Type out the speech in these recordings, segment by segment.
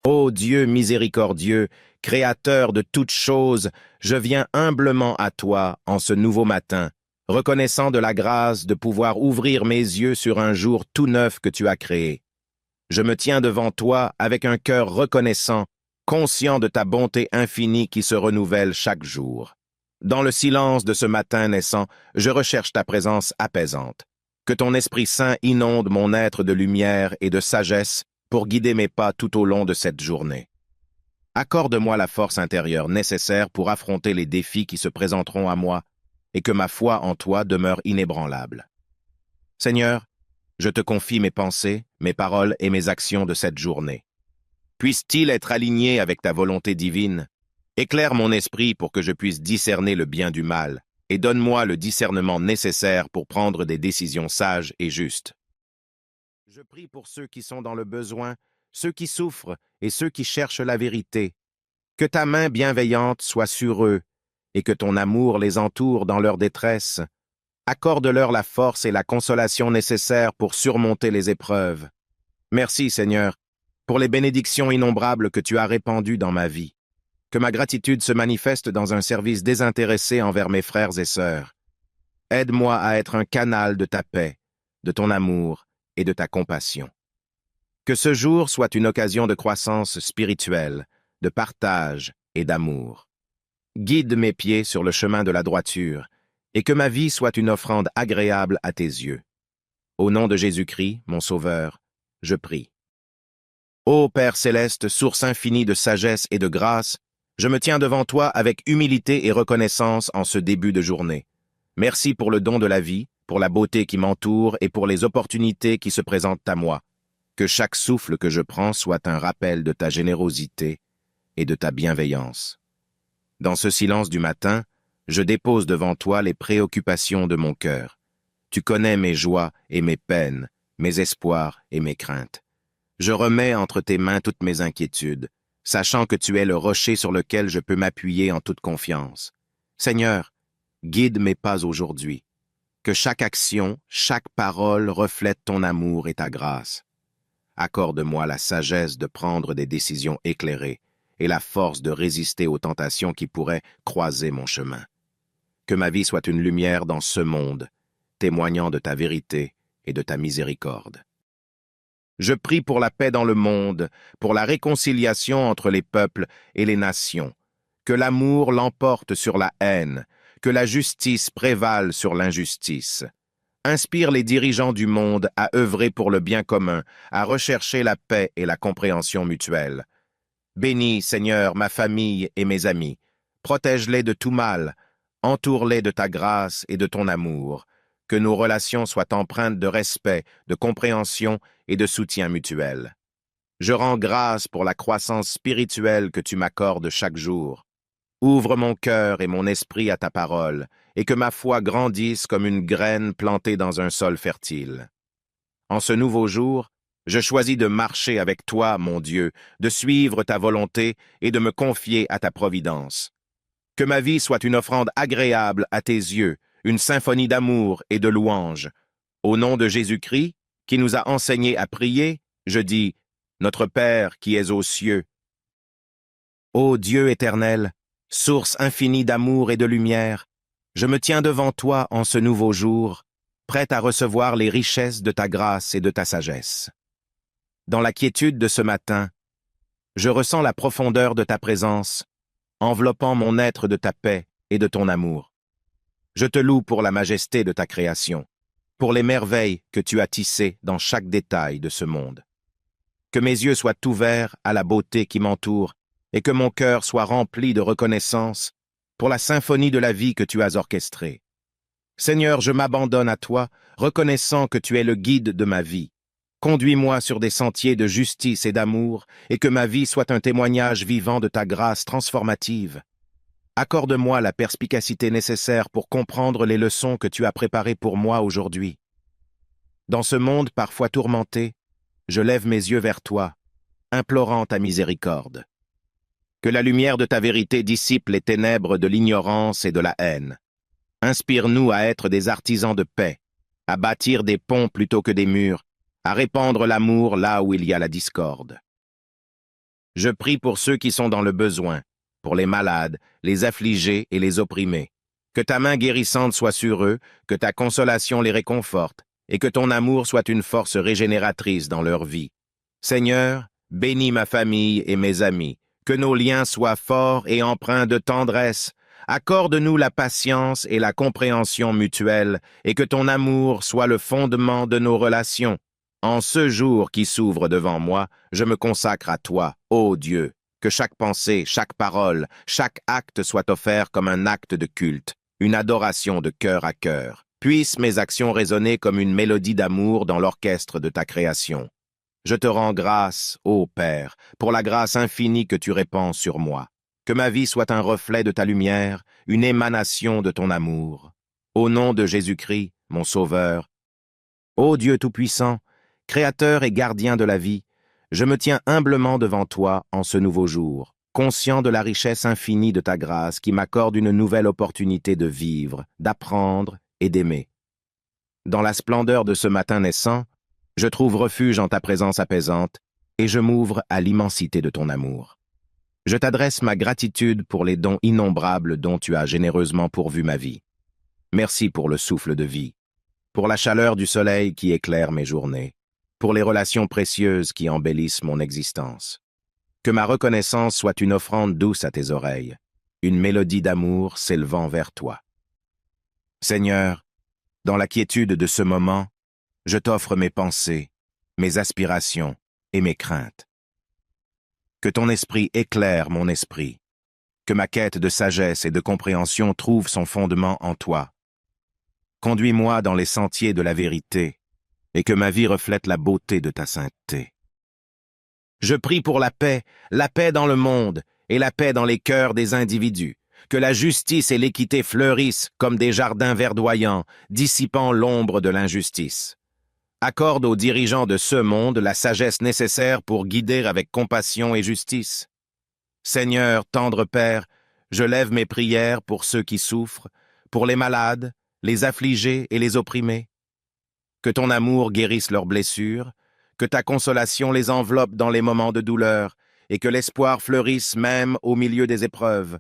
Ô Dieu miséricordieux, Créateur de toutes choses, je viens humblement à toi en ce nouveau matin, reconnaissant de la grâce de pouvoir ouvrir mes yeux sur un jour tout neuf que tu as créé. Je me tiens devant toi avec un cœur reconnaissant, conscient de ta bonté infinie qui se renouvelle chaque jour. Dans le silence de ce matin naissant, je recherche ta présence apaisante. Que ton Esprit Saint inonde mon être de lumière et de sagesse pour guider mes pas tout au long de cette journée. Accorde-moi la force intérieure nécessaire pour affronter les défis qui se présenteront à moi et que ma foi en toi demeure inébranlable. Seigneur, je te confie mes pensées, mes paroles et mes actions de cette journée. Puissent-ils être alignés avec ta volonté divine? Éclaire mon esprit pour que je puisse discerner le bien du mal et donne-moi le discernement nécessaire pour prendre des décisions sages et justes. Je prie pour ceux qui sont dans le besoin, ceux qui souffrent et ceux qui cherchent la vérité. Que ta main bienveillante soit sur eux et que ton amour les entoure dans leur détresse. Accorde-leur la force et la consolation nécessaires pour surmonter les épreuves. Merci, Seigneur, pour les bénédictions innombrables que tu as répandues dans ma vie. Que ma gratitude se manifeste dans un service désintéressé envers mes frères et sœurs. Aide-moi à être un canal de ta paix, de ton amour et de ta compassion. Que ce jour soit une occasion de croissance spirituelle, de partage et d'amour. Guide mes pieds sur le chemin de la droiture, et que ma vie soit une offrande agréable à tes yeux. Au nom de Jésus-Christ, mon Sauveur, je prie. Ô Père céleste, source infinie de sagesse et de grâce, je me tiens devant toi avec humilité et reconnaissance en ce début de journée. Merci pour le don de la vie, pour la beauté qui m'entoure et pour les opportunités qui se présentent à moi. Que chaque souffle que je prends soit un rappel de ta générosité et de ta bienveillance. Dans ce silence du matin, je dépose devant toi les préoccupations de mon cœur. Tu connais mes joies et mes peines, mes espoirs et mes craintes. Je remets entre tes mains toutes mes inquiétudes, sachant que tu es le rocher sur lequel je peux m'appuyer en toute confiance. Seigneur, guide mes pas aujourd'hui. Que chaque action, chaque parole reflète ton amour et ta grâce. Accorde-moi la sagesse de prendre des décisions éclairées et la force de résister aux tentations qui pourraient croiser mon chemin. Que ma vie soit une lumière dans ce monde, témoignant de ta vérité et de ta miséricorde. Je prie pour la paix dans le monde, pour la réconciliation entre les peuples et les nations. Que l'amour l'emporte sur la haine, que la justice prévale sur l'injustice. Inspire les dirigeants du monde à œuvrer pour le bien commun, à rechercher la paix et la compréhension mutuelle. Bénis, Seigneur, ma famille et mes amis. Protège-les de tout mal. Entoure-les de ta grâce et de ton amour. Que nos relations soient empreintes de respect, de compréhension et de soutien mutuel. Je rends grâce pour la croissance spirituelle que tu m'accordes chaque jour. Ouvre mon cœur et mon esprit à ta parole, et que ma foi grandisse comme une graine plantée dans un sol fertile. En ce nouveau jour, je choisis de marcher avec toi, mon Dieu, de suivre ta volonté et de me confier à ta providence. Que ma vie soit une offrande agréable à tes yeux, une symphonie d'amour et de louange. Au nom de Jésus-Christ, qui nous a enseigné à prier, je dis, Notre Père qui es aux cieux. Ô Dieu éternel, source infinie d'amour et de lumière, je me tiens devant toi en ce nouveau jour, prêt à recevoir les richesses de ta grâce et de ta sagesse. Dans la quiétude de ce matin, je ressens la profondeur de ta présence, enveloppant mon être de ta paix et de ton amour. Je te loue pour la majesté de ta création, pour les merveilles que tu as tissées dans chaque détail de ce monde. Que mes yeux soient ouverts à la beauté qui m'entoure et que mon cœur soit rempli de reconnaissance pour la symphonie de la vie que tu as orchestrée. Seigneur, je m'abandonne à toi, reconnaissant que tu es le guide de ma vie. Conduis-moi sur des sentiers de justice et d'amour, et que ma vie soit un témoignage vivant de ta grâce transformative. Accorde-moi la perspicacité nécessaire pour comprendre les leçons que tu as préparées pour moi aujourd'hui. Dans ce monde parfois tourmenté, je lève mes yeux vers toi, implorant ta miséricorde. Que la lumière de ta vérité dissipe les ténèbres de l'ignorance et de la haine. Inspire-nous à être des artisans de paix, à bâtir des ponts plutôt que des murs, à répandre l'amour là où il y a la discorde. Je prie pour ceux qui sont dans le besoin, pour les malades, les affligés et les opprimés. Que ta main guérissante soit sur eux, que ta consolation les réconforte, et que ton amour soit une force régénératrice dans leur vie. Seigneur, bénis ma famille et mes amis, que nos liens soient forts et empreints de tendresse. Accorde-nous la patience et la compréhension mutuelle, et que ton amour soit le fondement de nos relations. En ce jour qui s'ouvre devant moi, je me consacre à toi, ô Dieu, que chaque pensée, chaque parole, chaque acte soit offert comme un acte de culte, une adoration de cœur à cœur. Puissent mes actions résonner comme une mélodie d'amour dans l'orchestre de ta création. Je te rends grâce, ô Père, pour la grâce infinie que tu répands sur moi. Que ma vie soit un reflet de ta lumière, une émanation de ton amour. Au nom de Jésus-Christ, mon Sauveur, ô Dieu Tout-Puissant, Créateur et gardien de la vie, je me tiens humblement devant toi en ce nouveau jour, conscient de la richesse infinie de ta grâce qui m'accorde une nouvelle opportunité de vivre, d'apprendre et d'aimer. Dans la splendeur de ce matin naissant, je trouve refuge en ta présence apaisante et je m'ouvre à l'immensité de ton amour. Je t'adresse ma gratitude pour les dons innombrables dont tu as généreusement pourvu ma vie. Merci pour le souffle de vie, pour la chaleur du soleil qui éclaire mes journées, pour les relations précieuses qui embellissent mon existence. Que ma reconnaissance soit une offrande douce à tes oreilles, une mélodie d'amour s'élevant vers toi. Seigneur, dans la quiétude de ce moment, je t'offre mes pensées, mes aspirations et mes craintes. Que ton esprit éclaire mon esprit, que ma quête de sagesse et de compréhension trouve son fondement en toi. Conduis-moi dans les sentiers de la vérité, et que ma vie reflète la beauté de ta sainteté. Je prie pour la paix dans le monde et la paix dans les cœurs des individus, que la justice et l'équité fleurissent comme des jardins verdoyants, dissipant l'ombre de l'injustice. Accorde aux dirigeants de ce monde la sagesse nécessaire pour guider avec compassion et justice. Seigneur, tendre Père, je lève mes prières pour ceux qui souffrent, pour les malades, les affligés et les opprimés. Que ton amour guérisse leurs blessures, que ta consolation les enveloppe dans les moments de douleur, et que l'espoir fleurisse même au milieu des épreuves.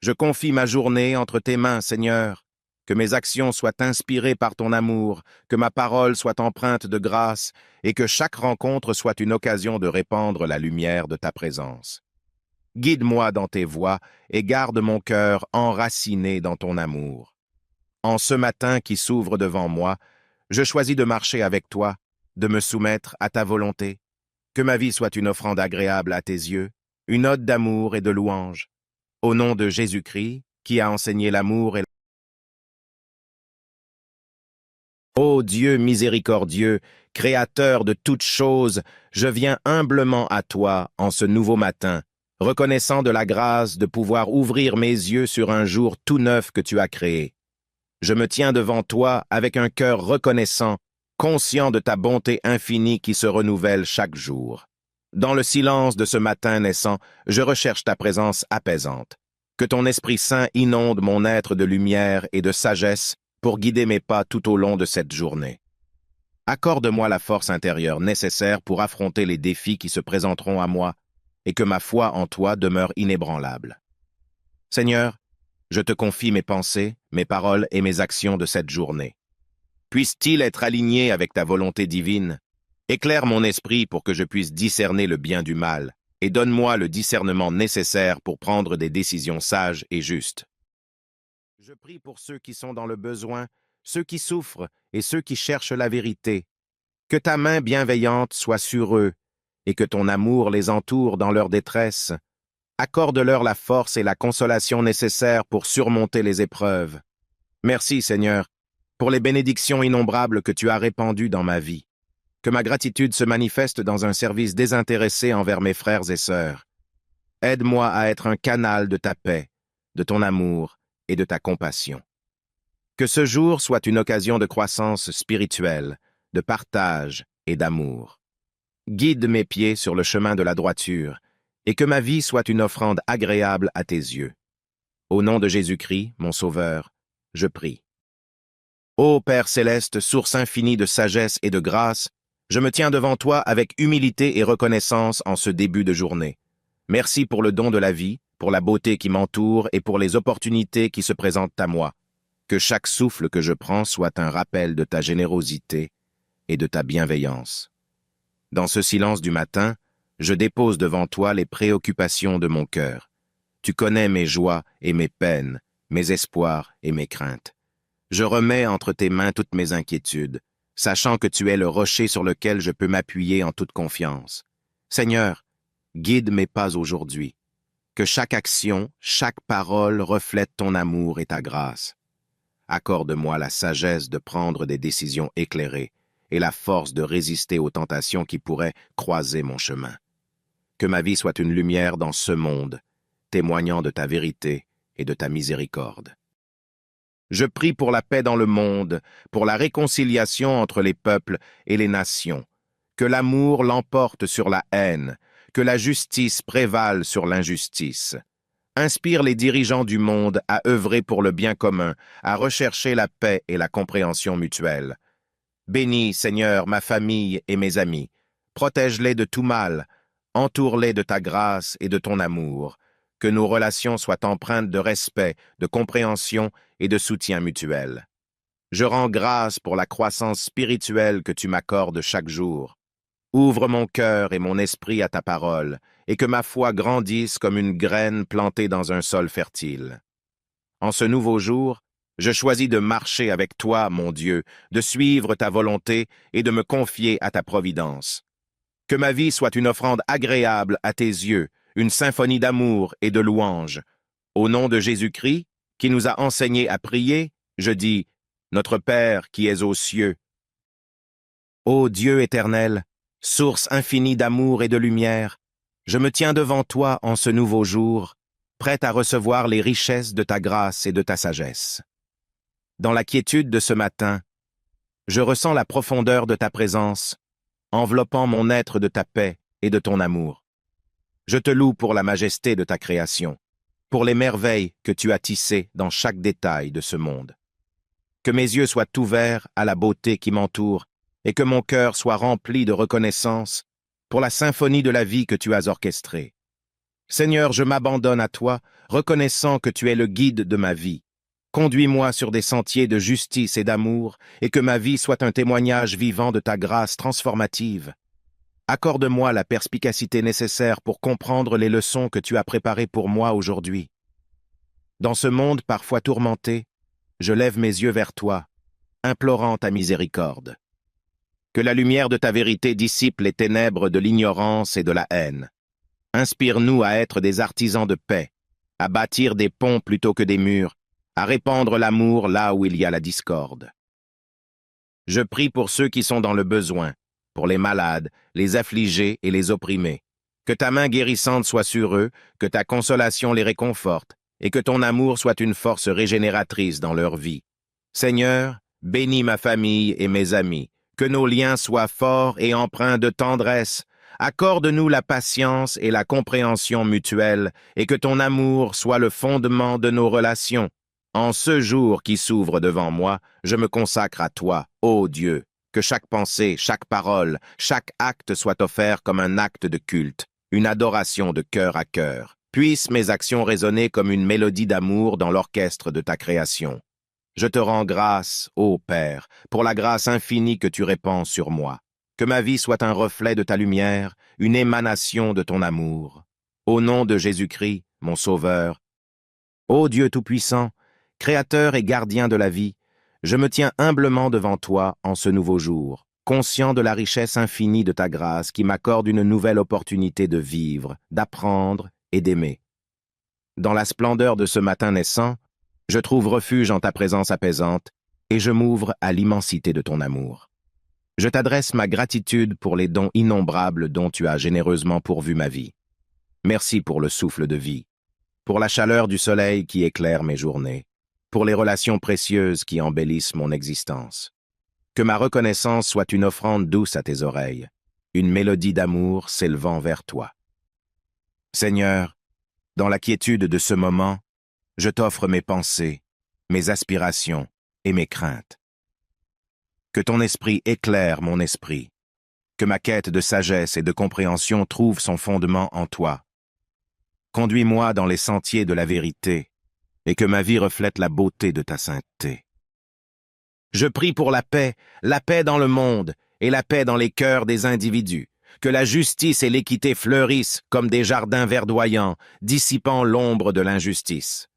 Je confie ma journée entre tes mains, Seigneur. Que mes actions soient inspirées par ton amour, que ma parole soit empreinte de grâce, et que chaque rencontre soit une occasion de répandre la lumière de ta présence. Guide-moi dans tes voies et garde mon cœur enraciné dans ton amour. En ce matin qui s'ouvre devant moi, je choisis de marcher avec toi, de me soumettre à ta volonté. Que ma vie soit une offrande agréable à tes yeux, une ode d'amour et de louange. Au nom de Jésus-Christ, qui a enseigné l'amour et Ô Dieu miséricordieux, Créateur de toutes choses, je viens humblement à toi en ce nouveau matin, reconnaissant de la grâce de pouvoir ouvrir mes yeux sur un jour tout neuf que tu as créé. Je me tiens devant toi avec un cœur reconnaissant, conscient de ta bonté infinie qui se renouvelle chaque jour. Dans le silence de ce matin naissant, je recherche ta présence apaisante. Que ton Esprit Saint inonde mon être de lumière et de sagesse pour guider mes pas tout au long de cette journée. Accorde-moi la force intérieure nécessaire pour affronter les défis qui se présenteront à moi et que ma foi en toi demeure inébranlable. Seigneur, je te confie mes pensées, mes paroles et mes actions de cette journée. Puisse-t-il être aligné avec ta volonté divine? Éclaire mon esprit pour que je puisse discerner le bien du mal et donne-moi le discernement nécessaire pour prendre des décisions sages et justes. Je prie pour ceux qui sont dans le besoin, ceux qui souffrent et ceux qui cherchent la vérité. Que ta main bienveillante soit sur eux et que ton amour les entoure dans leur détresse. Accorde-leur la force et la consolation nécessaires pour surmonter les épreuves. Merci, Seigneur, pour les bénédictions innombrables que tu as répandues dans ma vie. Que ma gratitude se manifeste dans un service désintéressé envers mes frères et sœurs. Aide-moi à être un canal de ta paix, de ton amour et de ta compassion. Que ce jour soit une occasion de croissance spirituelle, de partage et d'amour. Guide mes pieds sur le chemin de la droiture, et que ma vie soit une offrande agréable à tes yeux. Au nom de Jésus-Christ, mon Sauveur, je prie. Ô Père céleste, source infinie de sagesse et de grâce, je me tiens devant toi avec humilité et reconnaissance en ce début de journée. Merci pour le don de la vie, pour la beauté qui m'entoure et pour les opportunités qui se présentent à moi. Que chaque souffle que je prends soit un rappel de ta générosité et de ta bienveillance. Dans ce silence du matin, je dépose devant toi les préoccupations de mon cœur. Tu connais mes joies et mes peines, mes espoirs et mes craintes. Je remets entre tes mains toutes mes inquiétudes, sachant que tu es le rocher sur lequel je peux m'appuyer en toute confiance. Seigneur, guide mes pas aujourd'hui. Que chaque action, chaque parole reflète ton amour et ta grâce. Accorde-moi la sagesse de prendre des décisions éclairées et la force de résister aux tentations qui pourraient croiser mon chemin. Que ma vie soit une lumière dans ce monde, témoignant de ta vérité et de ta miséricorde. Je prie pour la paix dans le monde, pour la réconciliation entre les peuples et les nations. Que l'amour l'emporte sur la haine, que la justice prévale sur l'injustice. Inspire les dirigeants du monde à œuvrer pour le bien commun, à rechercher la paix et la compréhension mutuelle. Bénis, Seigneur, ma famille et mes amis. Protège-les de tout mal. Entoure-les de ta grâce et de ton amour. Que nos relations soient empreintes de respect, de compréhension et de soutien mutuel. Je rends grâce pour la croissance spirituelle que tu m'accordes chaque jour. Ouvre mon cœur et mon esprit à ta parole, et que ma foi grandisse comme une graine plantée dans un sol fertile. En ce nouveau jour, je choisis de marcher avec toi, mon Dieu, de suivre ta volonté et de me confier à ta providence. Que ma vie soit une offrande agréable à tes yeux, une symphonie d'amour et de louange. Au nom de Jésus-Christ, qui nous a enseigné à prier, je dis, Notre Père qui es aux cieux. Ô Dieu éternel, source infinie d'amour et de lumière, je me tiens devant toi en ce nouveau jour, prête à recevoir les richesses de ta grâce et de ta sagesse. Dans la quiétude de ce matin, je ressens la profondeur de ta présence, enveloppant mon être de ta paix et de ton amour. Je te loue pour la majesté de ta création, pour les merveilles que tu as tissées dans chaque détail de ce monde. Que mes yeux soient ouverts à la beauté qui m'entoure et que mon cœur soit rempli de reconnaissance pour la symphonie de la vie que tu as orchestrée. Seigneur, je m'abandonne à toi, reconnaissant que tu es le guide de ma vie. Conduis-moi sur des sentiers de justice et d'amour, et que ma vie soit un témoignage vivant de ta grâce transformative. Accorde-moi la perspicacité nécessaire pour comprendre les leçons que tu as préparées pour moi aujourd'hui. Dans ce monde parfois tourmenté, je lève mes yeux vers toi, implorant ta miséricorde. Que la lumière de ta vérité dissipe les ténèbres de l'ignorance et de la haine. Inspire-nous à être des artisans de paix, à bâtir des ponts plutôt que des murs, à répandre l'amour là où il y a la discorde. Je prie pour ceux qui sont dans le besoin, pour les malades, les affligés et les opprimés. Que ta main guérissante soit sur eux, que ta consolation les réconforte, et que ton amour soit une force régénératrice dans leur vie. Seigneur, bénis ma famille et mes amis, que nos liens soient forts et empreints de tendresse. Accorde-nous la patience et la compréhension mutuelle, et que ton amour soit le fondement de nos relations. En ce jour qui s'ouvre devant moi, je me consacre à toi, ô Dieu. Que chaque pensée, chaque parole, chaque acte soit offert comme un acte de culte, une adoration de cœur à cœur. Puissent mes actions résonner comme une mélodie d'amour dans l'orchestre de ta création. Je te rends grâce, ô Père, pour la grâce infinie que tu répands sur moi. Que ma vie soit un reflet de ta lumière, une émanation de ton amour. Au nom de Jésus-Christ, mon Sauveur. Ô Dieu Tout-Puissant, Créateur et gardien de la vie, je me tiens humblement devant toi en ce nouveau jour, conscient de la richesse infinie de ta grâce qui m'accorde une nouvelle opportunité de vivre, d'apprendre et d'aimer. Dans la splendeur de ce matin naissant, je trouve refuge en ta présence apaisante et je m'ouvre à l'immensité de ton amour. Je t'adresse ma gratitude pour les dons innombrables dont tu as généreusement pourvu ma vie. Merci pour le souffle de vie, pour la chaleur du soleil qui éclaire mes journées, pour les relations précieuses qui embellissent mon existence. Que ma reconnaissance soit une offrande douce à tes oreilles, une mélodie d'amour s'élevant vers toi. Seigneur, dans la quiétude de ce moment, je t'offre mes pensées, mes aspirations et mes craintes. Que ton esprit éclaire mon esprit, que ma quête de sagesse et de compréhension trouve son fondement en toi. Conduis-moi dans les sentiers de la vérité, et que ma vie reflète la beauté de ta sainteté. Je prie pour la paix dans le monde, et la paix dans les cœurs des individus, que la justice et l'équité fleurissent comme des jardins verdoyants, dissipant l'ombre de l'injustice.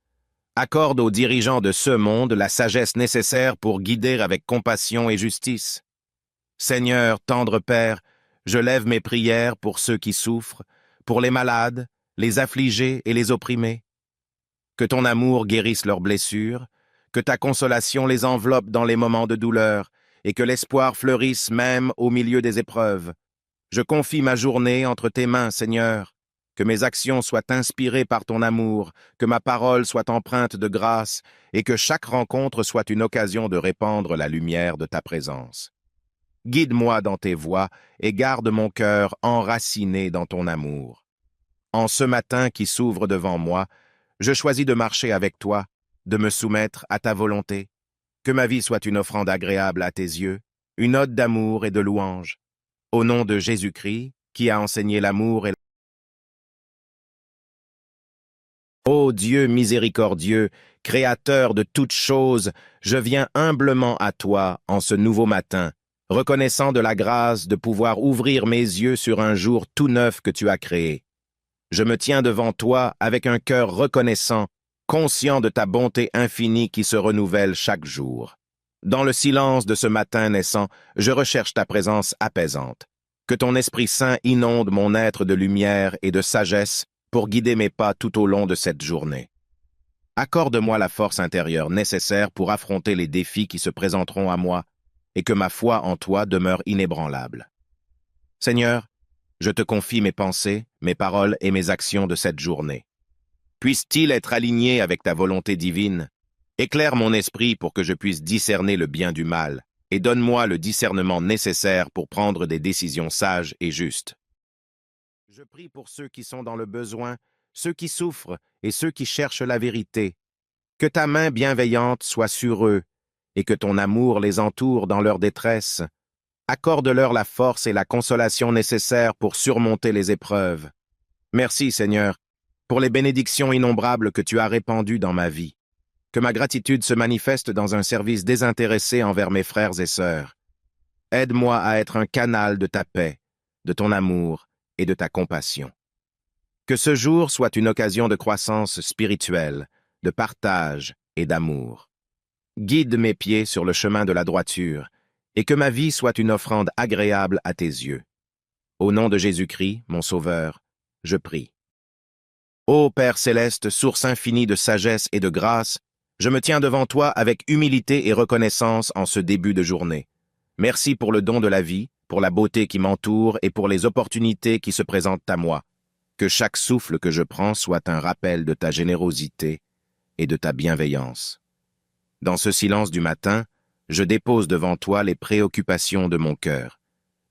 Accorde aux dirigeants de ce monde la sagesse nécessaire pour guider avec compassion et justice. Seigneur, tendre Père, je lève mes prières pour ceux qui souffrent, pour les malades, les affligés et les opprimés. Que ton amour guérisse leurs blessures, que ta consolation les enveloppe dans les moments de douleur, et que l'espoir fleurisse même au milieu des épreuves. Je confie ma journée entre tes mains, Seigneur. Que mes actions soient inspirées par ton amour, que ma parole soit empreinte de grâce, et que chaque rencontre soit une occasion de répandre la lumière de ta présence. Guide-moi dans tes voies et garde mon cœur enraciné dans ton amour. En ce matin qui s'ouvre devant moi, je choisis de marcher avec toi, de me soumettre à ta volonté. Que ma vie soit une offrande agréable à tes yeux, une ode d'amour et de louange. Au nom de Jésus-Christ, qui a enseigné l'amour et Ô Dieu miséricordieux, Créateur de toutes choses, je viens humblement à toi en ce nouveau matin, reconnaissant de la grâce de pouvoir ouvrir mes yeux sur un jour tout neuf que tu as créé. Je me tiens devant toi avec un cœur reconnaissant, conscient de ta bonté infinie qui se renouvelle chaque jour. Dans le silence de ce matin naissant, je recherche ta présence apaisante. Que ton Esprit Saint inonde mon être de lumière et de sagesse pour guider mes pas tout au long de cette journée. Accorde-moi la force intérieure nécessaire pour affronter les défis qui se présenteront à moi et que ma foi en toi demeure inébranlable. Seigneur, je te confie mes pensées, mes paroles et mes actions de cette journée. Puisse-t-il être aligné avec ta volonté divine? Éclaire mon esprit pour que je puisse discerner le bien du mal et donne-moi le discernement nécessaire pour prendre des décisions sages et justes. Je prie pour ceux qui sont dans le besoin, ceux qui souffrent et ceux qui cherchent la vérité. Que ta main bienveillante soit sur eux et que ton amour les entoure dans leur détresse. Accorde-leur la force et la consolation nécessaires pour surmonter les épreuves. Merci, Seigneur, pour les bénédictions innombrables que tu as répandues dans ma vie. Que ma gratitude se manifeste dans un service désintéressé envers mes frères et sœurs. Aide-moi à être un canal de ta paix, de ton amour et de ta compassion. Que ce jour soit une occasion de croissance spirituelle, de partage et d'amour. Guide mes pieds sur le chemin de la droiture, et que ma vie soit une offrande agréable à tes yeux. Au nom de Jésus-Christ, mon Sauveur, je prie. Ô Père céleste, source infinie de sagesse et de grâce, je me tiens devant toi avec humilité et reconnaissance en ce début de journée. Merci pour le don de la vie, pour la beauté qui m'entoure et pour les opportunités qui se présentent à moi. Que chaque souffle que je prends soit un rappel de ta générosité et de ta bienveillance. Dans ce silence du matin, je dépose devant toi les préoccupations de mon cœur.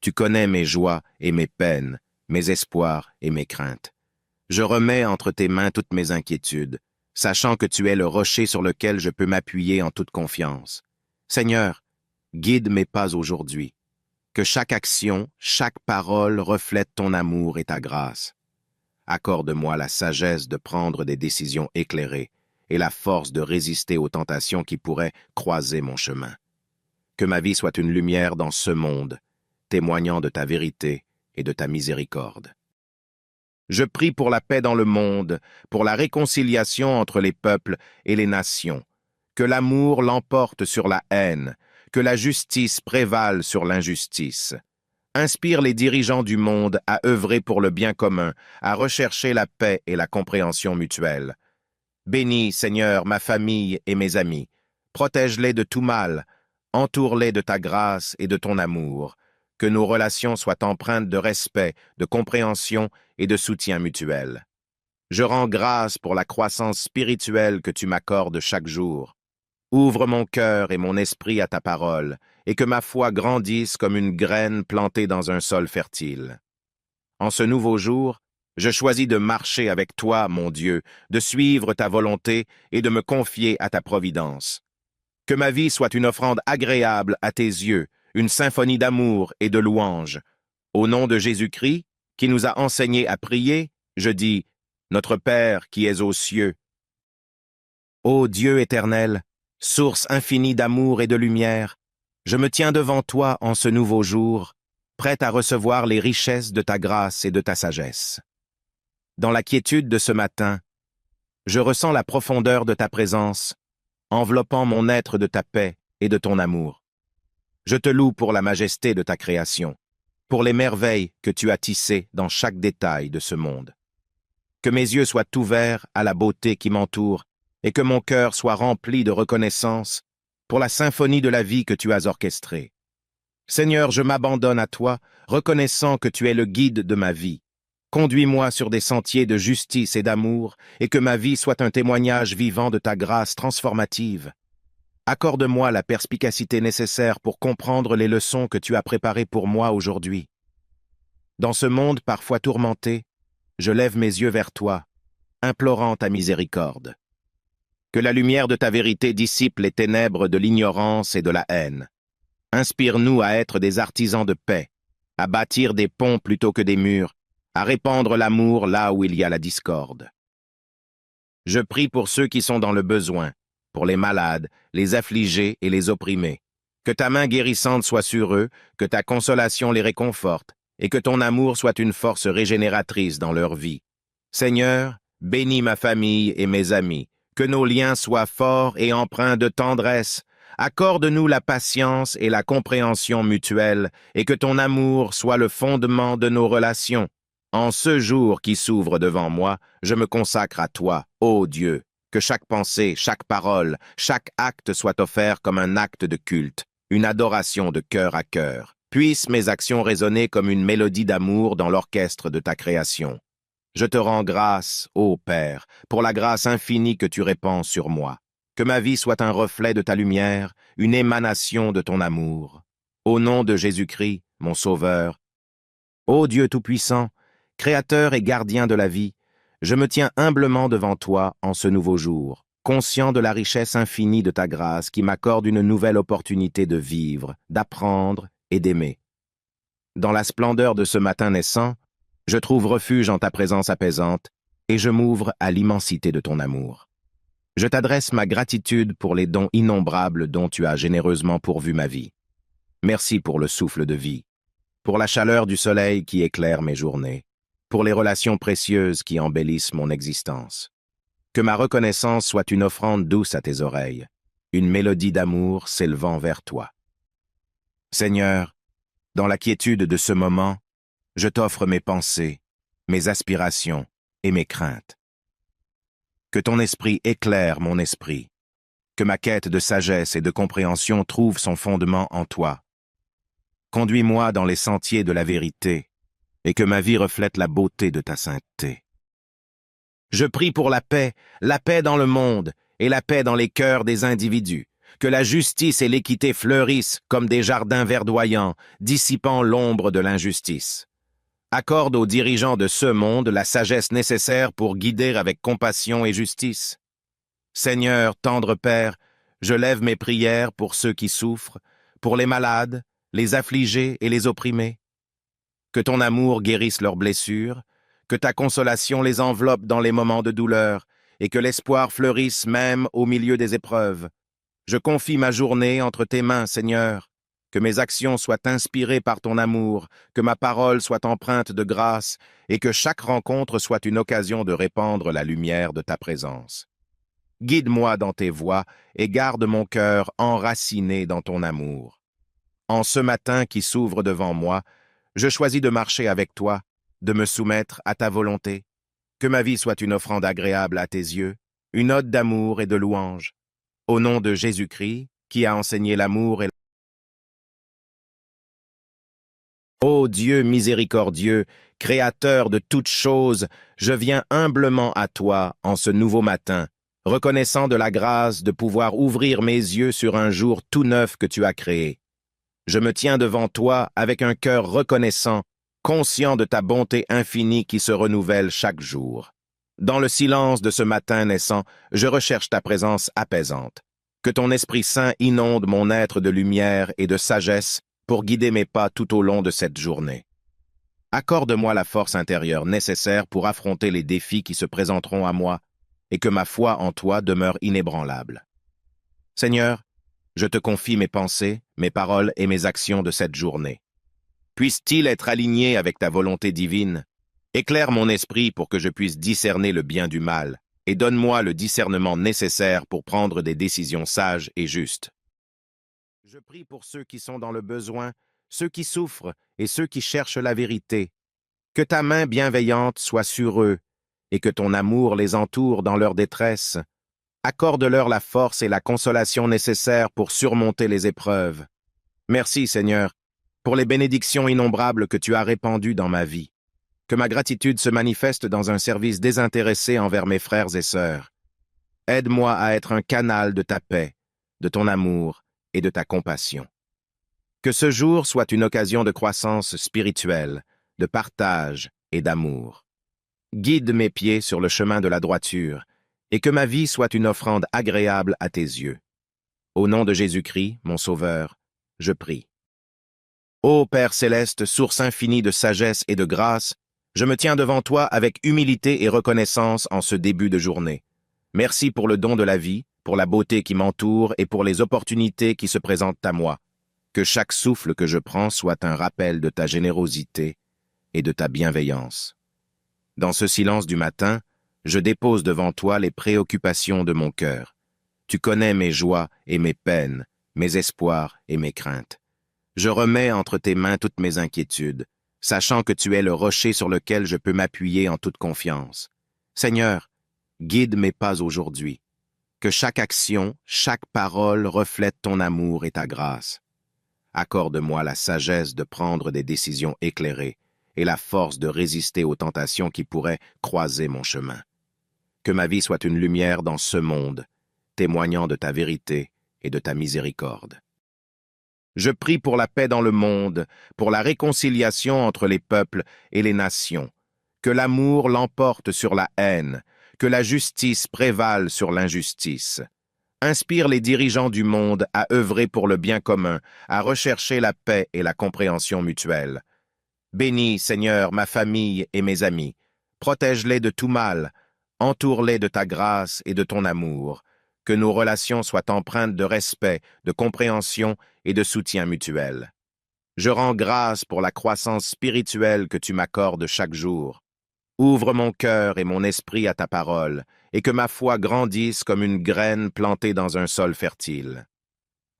Tu connais mes joies et mes peines, mes espoirs et mes craintes. Je remets entre tes mains toutes mes inquiétudes, sachant que tu es le rocher sur lequel je peux m'appuyer en toute confiance. Seigneur, guide mes pas aujourd'hui. Que chaque action, chaque parole reflète ton amour et ta grâce. Accorde-moi la sagesse de prendre des décisions éclairées et la force de résister aux tentations qui pourraient croiser mon chemin. Que ma vie soit une lumière dans ce monde, témoignant de ta vérité et de ta miséricorde. Je prie pour la paix dans le monde, pour la réconciliation entre les peuples et les nations. Que l'amour l'emporte sur la haine, que la justice prévale sur l'injustice. Inspire les dirigeants du monde à œuvrer pour le bien commun, à rechercher la paix et la compréhension mutuelle. Bénis, Seigneur, ma famille et mes amis. Protège-les de tout mal. Entoure-les de ta grâce et de ton amour. Que nos relations soient empreintes de respect, de compréhension et de soutien mutuel. Je rends grâce pour la croissance spirituelle que tu m'accordes chaque jour. Ouvre mon cœur et mon esprit à ta parole, et que ma foi grandisse comme une graine plantée dans un sol fertile. En ce nouveau jour, je choisis de marcher avec toi, mon Dieu, de suivre ta volonté et de me confier à ta providence. Que ma vie soit une offrande agréable à tes yeux, une symphonie d'amour et de louange. Au nom de Jésus-Christ, qui nous a enseigné à prier, je dis notre Père qui es aux cieux. Ô Dieu éternel, source infinie d'amour et de lumière, je me tiens devant toi en ce nouveau jour, prêt à recevoir les richesses de ta grâce et de ta sagesse. Dans la quiétude de ce matin, je ressens la profondeur de ta présence, enveloppant mon être de ta paix et de ton amour. Je te loue pour la majesté de ta création, pour les merveilles que tu as tissées dans chaque détail de ce monde. Que mes yeux soient ouverts à la beauté qui m'entoure et que mon cœur soit rempli de reconnaissance pour la symphonie de la vie que tu as orchestrée. Seigneur, je m'abandonne à toi, reconnaissant que tu es le guide de ma vie. Conduis-moi sur des sentiers de justice et d'amour, et que ma vie soit un témoignage vivant de ta grâce transformative. Accorde-moi la perspicacité nécessaire pour comprendre les leçons que tu as préparées pour moi aujourd'hui. Dans ce monde parfois tourmenté, je lève mes yeux vers toi, implorant ta miséricorde. Que la lumière de ta vérité dissipe les ténèbres de l'ignorance et de la haine. Inspire-nous à être des artisans de paix, à bâtir des ponts plutôt que des murs, à répandre l'amour là où il y a la discorde. Je prie pour ceux qui sont dans le besoin, pour les malades, les affligés et les opprimés. Que ta main guérissante soit sur eux, que ta consolation les réconforte, et que ton amour soit une force régénératrice dans leur vie. Seigneur, bénis ma famille et mes amis, que nos liens soient forts et empreints de tendresse. Accorde-nous la patience et la compréhension mutuelle, et que ton amour soit le fondement de nos relations. En ce jour qui s'ouvre devant moi, je me consacre à toi, ô Dieu, que chaque pensée, chaque parole, chaque acte soit offert comme un acte de culte, une adoration de cœur à cœur. Puissent mes actions résonner comme une mélodie d'amour dans l'orchestre de ta création. Je te rends grâce, ô Père, pour la grâce infinie que tu répands sur moi. Que ma vie soit un reflet de ta lumière, une émanation de ton amour. Au nom de Jésus-Christ, mon Sauveur. Ô Dieu Tout-Puissant, Créateur et gardien de la vie, je me tiens humblement devant toi en ce nouveau jour, conscient de la richesse infinie de ta grâce qui m'accorde une nouvelle opportunité de vivre, d'apprendre et d'aimer. Dans la splendeur de ce matin naissant, je trouve refuge en ta présence apaisante et je m'ouvre à l'immensité de ton amour. Je t'adresse ma gratitude pour les dons innombrables dont tu as généreusement pourvu ma vie. Merci pour le souffle de vie, pour la chaleur du soleil qui éclaire mes journées, pour les relations précieuses qui embellissent mon existence. Que ma reconnaissance soit une offrande douce à tes oreilles, une mélodie d'amour s'élevant vers toi. Seigneur, dans la quiétude de ce moment, je t'offre mes pensées, mes aspirations et mes craintes. Que ton esprit éclaire mon esprit, que ma quête de sagesse et de compréhension trouve son fondement en toi. Conduis-moi dans les sentiers de la vérité, et que ma vie reflète la beauté de ta sainteté. Je prie pour la paix dans le monde et la paix dans les cœurs des individus, que la justice et l'équité fleurissent comme des jardins verdoyants, dissipant l'ombre de l'injustice. Accorde aux dirigeants de ce monde la sagesse nécessaire pour guider avec compassion et justice. Seigneur, tendre Père, je lève mes prières pour ceux qui souffrent, pour les malades, les affligés et les opprimés. Que ton amour guérisse leurs blessures, que ta consolation les enveloppe dans les moments de douleur, et que l'espoir fleurisse même au milieu des épreuves. Je confie ma journée entre tes mains, Seigneur. Que mes actions soient inspirées par ton amour, que ma parole soit empreinte de grâce, et que chaque rencontre soit une occasion de répandre la lumière de ta présence. Guide-moi dans tes voies et garde mon cœur enraciné dans ton amour. En ce matin qui s'ouvre devant moi, je choisis de marcher avec toi, de me soumettre à ta volonté. Que ma vie soit une offrande agréable à tes yeux, une ode d'amour et de louange. Au nom de Jésus-Christ, qui a enseigné l'amour et Ô Dieu miséricordieux, Créateur de toutes choses, je viens humblement à toi en ce nouveau matin, reconnaissant de la grâce de pouvoir ouvrir mes yeux sur un jour tout neuf que tu as créé. Je me tiens devant toi avec un cœur reconnaissant, conscient de ta bonté infinie qui se renouvelle chaque jour. Dans le silence de ce matin naissant, je recherche ta présence apaisante. Que ton Esprit Saint inonde mon être de lumière et de sagesse pour guider mes pas tout au long de cette journée. Accorde-moi la force intérieure nécessaire pour affronter les défis qui se présenteront à moi et que ma foi en toi demeure inébranlable. Seigneur, je te confie mes pensées, mes paroles et mes actions de cette journée. Puisse-t-il être aligné avec ta volonté divine? Éclaire mon esprit pour que je puisse discerner le bien du mal et donne-moi le discernement nécessaire pour prendre des décisions sages et justes. Je prie pour ceux qui sont dans le besoin, ceux qui souffrent et ceux qui cherchent la vérité. Que ta main bienveillante soit sur eux et que ton amour les entoure dans leur détresse. Accorde-leur la force et la consolation nécessaires pour surmonter les épreuves. Merci, Seigneur, pour les bénédictions innombrables que tu as répandues dans ma vie. Que ma gratitude se manifeste dans un service désintéressé envers mes frères et sœurs. Aide-moi à être un canal de ta paix, de ton amour et de ta compassion. Que ce jour soit une occasion de croissance spirituelle, de partage et d'amour. Guide mes pieds sur le chemin de la droiture, et que ma vie soit une offrande agréable à tes yeux. Au nom de Jésus-Christ, mon Sauveur, je prie. Ô Père céleste, source infinie de sagesse et de grâce, je me tiens devant toi avec humilité et reconnaissance en ce début de journée. Merci pour le don de la vie, pour la beauté qui m'entoure et pour les opportunités qui se présentent à moi. Que chaque souffle que je prends soit un rappel de ta générosité et de ta bienveillance. Dans ce silence du matin, je dépose devant toi les préoccupations de mon cœur. Tu connais mes joies et mes peines, mes espoirs et mes craintes. Je remets entre tes mains toutes mes inquiétudes, sachant que tu es le rocher sur lequel je peux m'appuyer en toute confiance. Seigneur, guide mes pas aujourd'hui. Que chaque action, chaque parole reflète ton amour et ta grâce. Accorde-moi la sagesse de prendre des décisions éclairées et la force de résister aux tentations qui pourraient croiser mon chemin. Que ma vie soit une lumière dans ce monde, témoignant de ta vérité et de ta miséricorde. Je prie pour la paix dans le monde, pour la réconciliation entre les peuples et les nations, que l'amour l'emporte sur la haine, que la justice prévale sur l'injustice. Inspire les dirigeants du monde à œuvrer pour le bien commun, à rechercher la paix et la compréhension mutuelle. Bénis, Seigneur, ma famille et mes amis. Protège-les de tout mal. Entoure-les de ta grâce et de ton amour. Que nos relations soient empreintes de respect, de compréhension et de soutien mutuel. Je rends grâce pour la croissance spirituelle que tu m'accordes chaque jour. Ouvre mon cœur et mon esprit à ta parole, et que ma foi grandisse comme une graine plantée dans un sol fertile.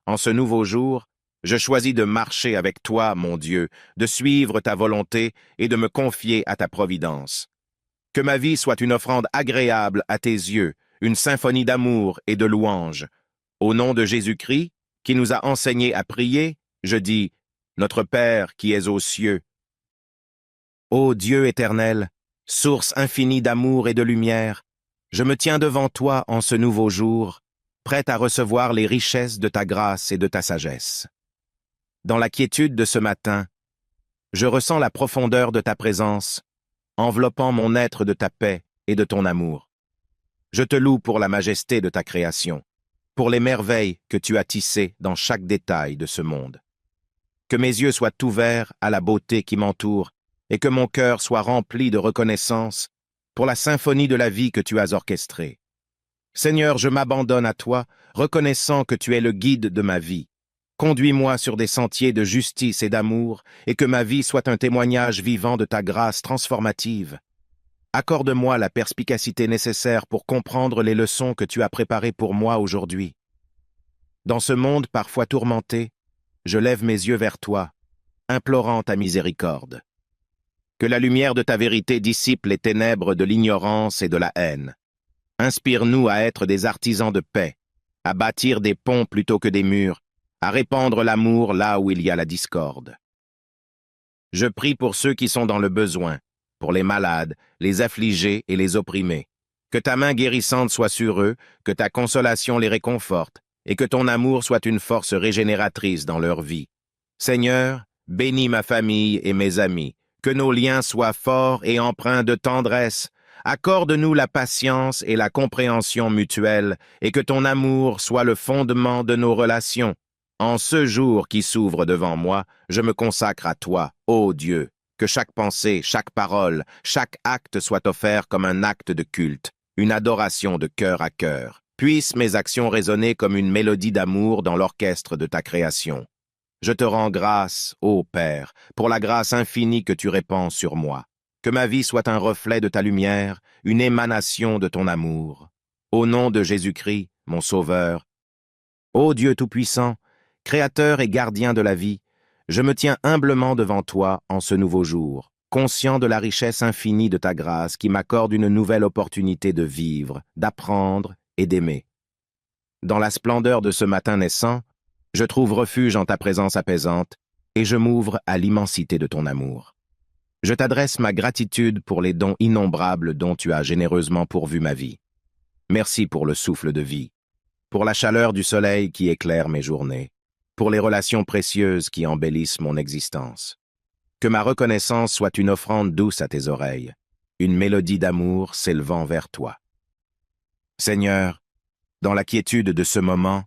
En ce nouveau jour, je choisis de marcher avec toi, mon Dieu, de suivre ta volonté et de me confier à ta providence. Que ma vie soit une offrande agréable à tes yeux, une symphonie d'amour et de louange. Au nom de Jésus-Christ, qui nous a enseigné à prier, je dis, Notre Père qui es aux cieux. Ô Dieu éternel, source infinie d'amour et de lumière, je me tiens devant toi en ce nouveau jour, prêt à recevoir les richesses de ta grâce et de ta sagesse. Dans la quiétude de ce matin, je ressens la profondeur de ta présence, enveloppant mon être de ta paix et de ton amour. Je te loue pour la majesté de ta création, pour les merveilles que tu as tissées dans chaque détail de ce monde. Que mes yeux soient ouverts à la beauté qui m'entoure et que mon cœur soit rempli de reconnaissance pour la symphonie de la vie que tu as orchestrée. Seigneur, je m'abandonne à toi, reconnaissant que tu es le guide de ma vie. Conduis-moi sur des sentiers de justice et d'amour, et que ma vie soit un témoignage vivant de ta grâce transformative. Accorde-moi la perspicacité nécessaire pour comprendre les leçons que tu as préparées pour moi aujourd'hui. Dans ce monde parfois tourmenté, je lève mes yeux vers toi, implorant ta miséricorde. Que la lumière de ta vérité dissipe les ténèbres de l'ignorance et de la haine. Inspire-nous à être des artisans de paix, à bâtir des ponts plutôt que des murs, à répandre l'amour là où il y a la discorde. Je prie pour ceux qui sont dans le besoin, pour les malades, les affligés et les opprimés. Que ta main guérissante soit sur eux, que ta consolation les réconforte, et que ton amour soit une force régénératrice dans leur vie. Seigneur, bénis ma famille et mes amis, que nos liens soient forts et empreints de tendresse. Accorde-nous la patience et la compréhension mutuelle, et que ton amour soit le fondement de nos relations. En ce jour qui s'ouvre devant moi, je me consacre à toi, ô Dieu, Que chaque pensée, chaque parole, chaque acte soit offert comme un acte de culte, une adoration de cœur à cœur. Puissent mes actions résonner comme une mélodie d'amour dans l'orchestre de ta création. Je te rends grâce, ô Père, pour la grâce infinie que tu répands sur moi. Que ma vie soit un reflet de ta lumière, une émanation de ton amour. Au nom de Jésus-Christ, mon Sauveur, ô Dieu Tout-Puissant, Créateur et gardien de la vie, je me tiens humblement devant toi en ce nouveau jour, conscient de la richesse infinie de ta grâce qui m'accorde une nouvelle opportunité de vivre, d'apprendre et d'aimer. Dans la splendeur de ce matin naissant, je trouve refuge en ta présence apaisante et je m'ouvre à l'immensité de ton amour. Je t'adresse ma gratitude pour les dons innombrables dont tu as généreusement pourvu ma vie. Merci pour le souffle de vie, pour la chaleur du soleil qui éclaire mes journées, pour les relations précieuses qui embellissent mon existence. Que ma reconnaissance soit une offrande douce à tes oreilles, une mélodie d'amour s'élevant vers toi. Seigneur, dans la quiétude de ce moment,